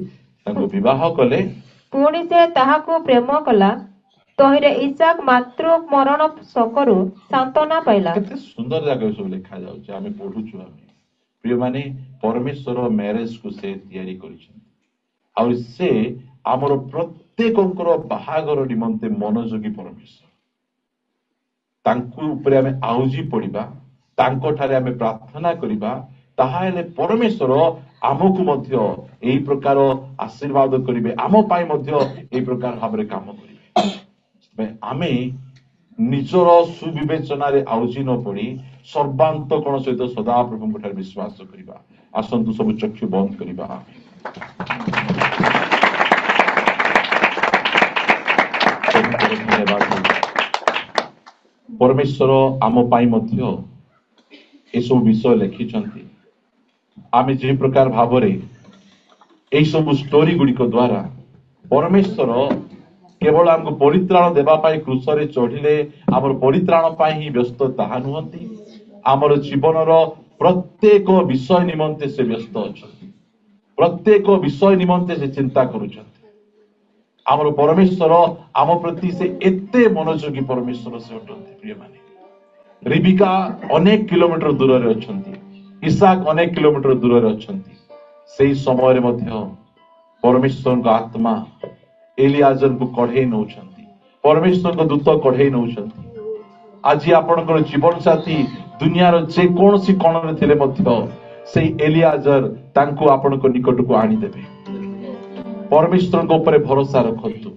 ताको विवाह कले पुणी से ताहा को प्रेम कला तहिरे इसाक मातृ मरण शोकरु सांत्वना पाइला केते सुंदर जगह सब लिखा जाउछ आमे पढुछु आमे प्रिय माने परमेश्वर मैरिज को से तयारी करिछन और से हमर प्रत्येकंकर बाहागर निमंते मनोयोगी परमेश्वर तांकु ऊपर आमे आउजी पडिबा तांको ठारे आमे प्रार्थना करिबा ताहाले परमेश्वर आमको मध्य एई प्रकार आशीर्वाद करिवे आम पाई मध्य एई प्रकार भाबरे काम करिवे आमे निजर सुविवेचना रे आउजी न पड़ी सर्वांत कोण सहित सदा प्रभु ठारे विश्वास करिबा आसंतु सब चक्षु बंद करिबा परमेश्वर आम पाई मध्य ए सब विषय लिखिछंती आमे जे प्रकार भावरे ए सब स्टोरी गुड़िक द्वारा परमेश्वर केवल हमको परित्राण देवा पाई क्रूसरे चढ़िले आमर परित्राण पाई ही व्यस्त ताहा नुहंती आमर जीवनर प्रत्येक विषय निमंते से व्यस्त अछंती प्रत्येक विषय निमंते से चिंता करूछंती आमर परमेश्वर आम प्रति से एते मनोयोगी परमेश्वर से अटंती प्रिय माने रिबिका अनेक किलोमीटर दूर रे अछंती इसाक अनेक किलोमीटर दूर रे अछंती सेही समय रे मध्य परमेश्वर का आत्मा एलियाजर को कढ़े नौछंती परमेश्वर को दूत कढ़े नौछंती आज आपनकर जीवन साथी दुनिया रो जे कोनसी कोण रे थिले मध्य सेही एलियाजर तांको आपनको निकट को आनी देबे परमेश्वर को ऊपर भरोसा रखंतु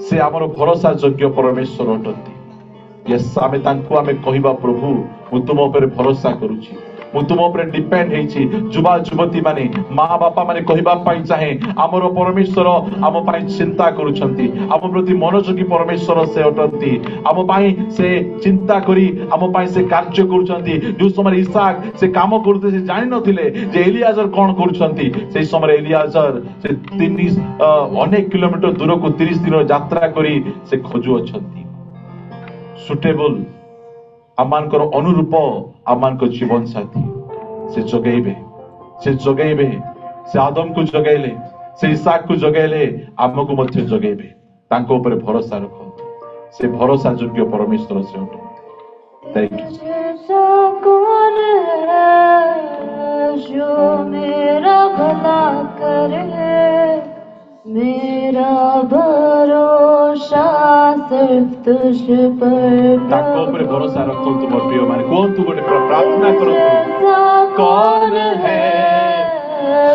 से हमर भरोसा योग्य परमेश्वर अटंती यस आमे तांको आमे कहिबा प्रभु मु तुम ऊपर भरोसा करूची मु तुम ऊपर डिपेंड हेछि जुवा जुवती माने मां बापा माने कहिबा पाई चाहे हमर परमेश्वर हम पाई चिंता करूछंती हम प्रति मनोयोगी परमेश्वर से अटंती हम पाई से चिंता करी हम पाई से कार्य करूछंती जो समय इसाक से काम करते से जानि नथिले जे एलियाजर कोन करूछंती से समय एलियाजर से 30 अनेक किलोमीटर दूर को 30 दिन यात्रा करी से खोजु अछंती सुटेबल आमानकर अनुरूप आमानकर जीवन साथी से जगैबे से आदम को जगैले से इसाक को जगैले आमको मध्य जगैबे तांको ऊपर भरोसा रखो से भरोसा योग्य परमेश्वर से उठो थैंक यू जो मेरा भला करे मेरा भरोसा सिर्फ तुझ पर ताको ऊपर भरोसा रखो तुम प्रिय माने कौन तू गोटे प्रार्थना करो कौन है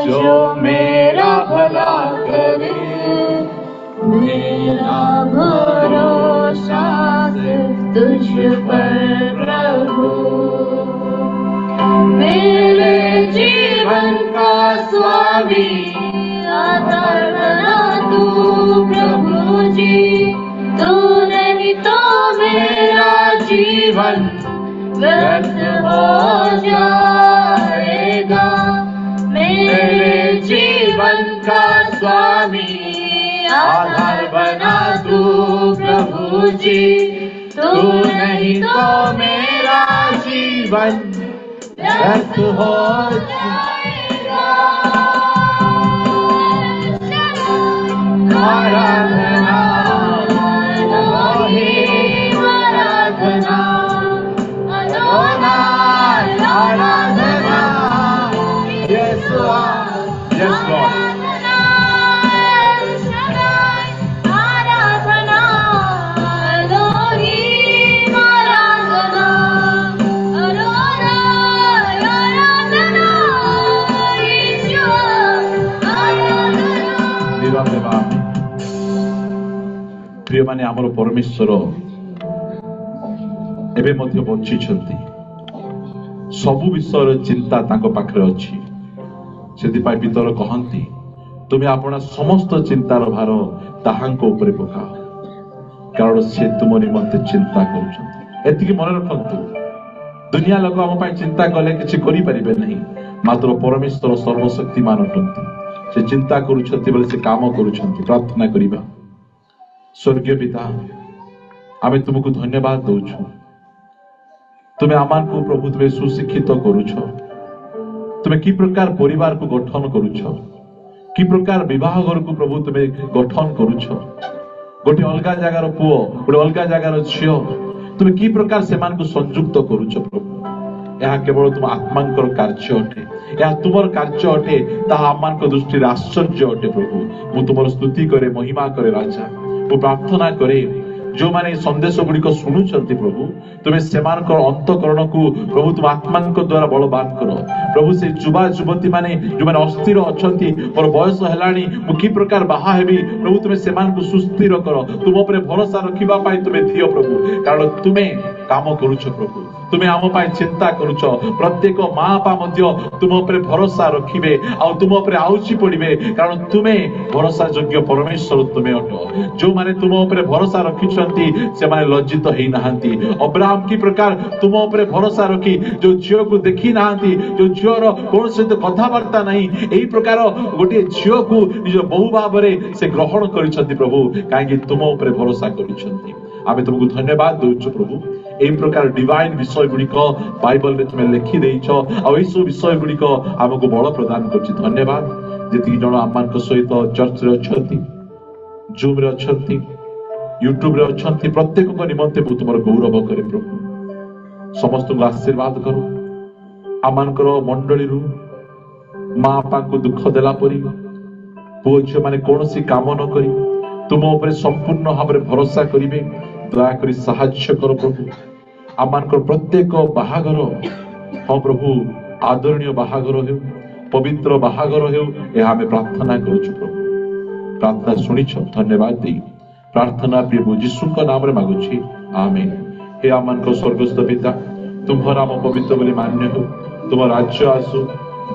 जो मेरा भला करे मेरा भरोसा सिर्फ तुझ पर प्रभु मेरे जीवन का स्वामी आधार बना तू प्रभु जी तू नहीं तो मेरा जीवन व्यर्थ हो जाएगा मेरे जीवन का स्वामी आधार बना तू प्रभु जी तू नहीं तो मेरा जीवन व्यर्थ हो जाएगा आराधना आराधना आराधना यस यस जे माने आमर परमेश्वर एबे मध्य बंचिछंती सबु विषय चिंता तांको पाखरे अछि सेति पितर कहंती तुमे आपना समस्त चिंतार भार ताहांको उपरे पकाओ कारण से तुम निमंते चिंता करुछंती एतिकी मन रखंतु दुनिया लोक आम पाई चिंता कले किछि करि परिबे नहीं मात्र परमेश्वर सर्वशक्तिमान अटंती से चिंता करुछंती बोले से काम करुछंती प्रार्थना करिबा स्वर्गीय पिता आमे तुमको धन्यवाद दउछु तुमे आमान को प्रभु तुमे सुशिक्षित करुछ तुमे की प्रकार परिवार को गठन करुछ की प्रकार विवाह घर को प्रभु तुमे गठन करुछ गोटे अलगा जगार पुओ गोटे अलगा जगार झियो तुमे की प्रकार सेमान को संयुक्त करुछ प्रभु यह केवल तुम आत्मांकर कार्य अटे यह तुमर कार्य अटे ताहा आमान दृष्टि आश्चर्य अटे प्रभु मु तुमर स्तुति करे महिमा करे राजा मु प्रार्थना करे जो माने संदेश गुड़िक शुणुचंती प्रभु तुमे सेमानकर अंतकरण को प्रभु तुम आत्मांक द्वारा बलवान करो प्रभु से युवा युवती माने जो माने अस्थिर अछंती मोर बयस हेलाणी मु की प्रकार बाहा हेबी प्रभु तुमे सेमान को सुस्थिर करो तुम ऊपर भरोसा रखिबा पाई तुमे दियो प्रभु कारण तुमे काम करूछ प्रभु तुमे आम पाई चिंता करूछ प्रत्येक मां बा मध्य तुम ऊपर भरोसा रखिबे आ तुम ऊपर आउची पड़िबे कारण तुमे भरोसा योग्य परमेश्वर तुमे अट जो माने तुम ऊपर भरोसा रखिछंती से माने लज्जित हेई नहांती अब्राहम की प्रकार तुम ऊपर भरोसा रखी जो झियो को देखि नहांती जो झियोर कोन सहित कथावार्ता नहीं एही प्रकार गोटे झियो को निज बहु भाबरे से ग्रहण करिछंती प्रभु काहे तुम ऊपर भरोसा करिछंती आमे तुमको धन्यवाद दउछु प्रभु एही प्रकार डिवाइन विषय गुड़िक बाइबल रे तुमे लिखि देइछो आ एई सब विषय गुड़िक हमको बल प्रदान करछि धन्यवाद जेति जण आमान सहित चर्च रे अछंती जूम रे अछंती यूट्यूब रे अछंती प्रत्येक को निमंते मु तुमर गौरव करे प्रभु समस्त को आशीर्वाद करो आमानकर मंडली रु मां बापा को दुख देला परी पुओ झियो माने कोनोसी काम न करी तुम ऊपर संपूर्ण भाव में भरोसा करिवे दया करी सहाय्य करो प्रभु आमानकर प्रत्येक बाहागर हाँ प्रभु आदरणीय बाहागर हो पवित्र बाहागर हो यह आमे प्रार्थना करूछु प्रभु प्रार्थना सुनिछ धन्यवाद दे प्रार्थना प्रभु यीशु का नाम रे मागुछि आमेन हे आमानकर स्वर्गस्थ पिता तुम्हार नाम पवित्र बोली मान्य हो तुम राज्य आसु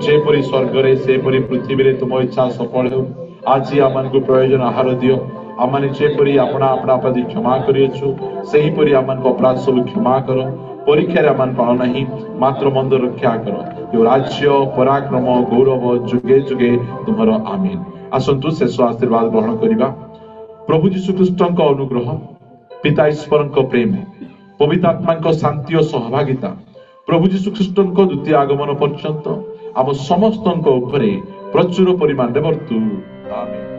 जेपरी स्वर्ग रे सेपरी पृथ्वी रे तुम इच्छा सफल हो आज आमान को प्रयोजन आहार दियो आमाने जेपरी अपना अपना अपराधी क्षमा करियछु सही परी आमान को अपराध सब क्षमा करो परीक्षा रे आमान पाओ नहीं मात्र मंद रक्षा करो जो राज्य पराक्रम गौरव जुगे जुगे तुम्हारा आमीन आसंतु शेष आशीर्वाद ग्रहण करिबा प्रभु यीशु ख्रीष्टन का अनुग्रह पिता ईश्वर का प्रेम पवित्र आत्मा का शांति और सहभागिता प्रभु यीशु ख्रीष्टन को द्वितीय आगमन पर्यंत आम समस्त प्रचुर परिमाण वर्तु आमीन।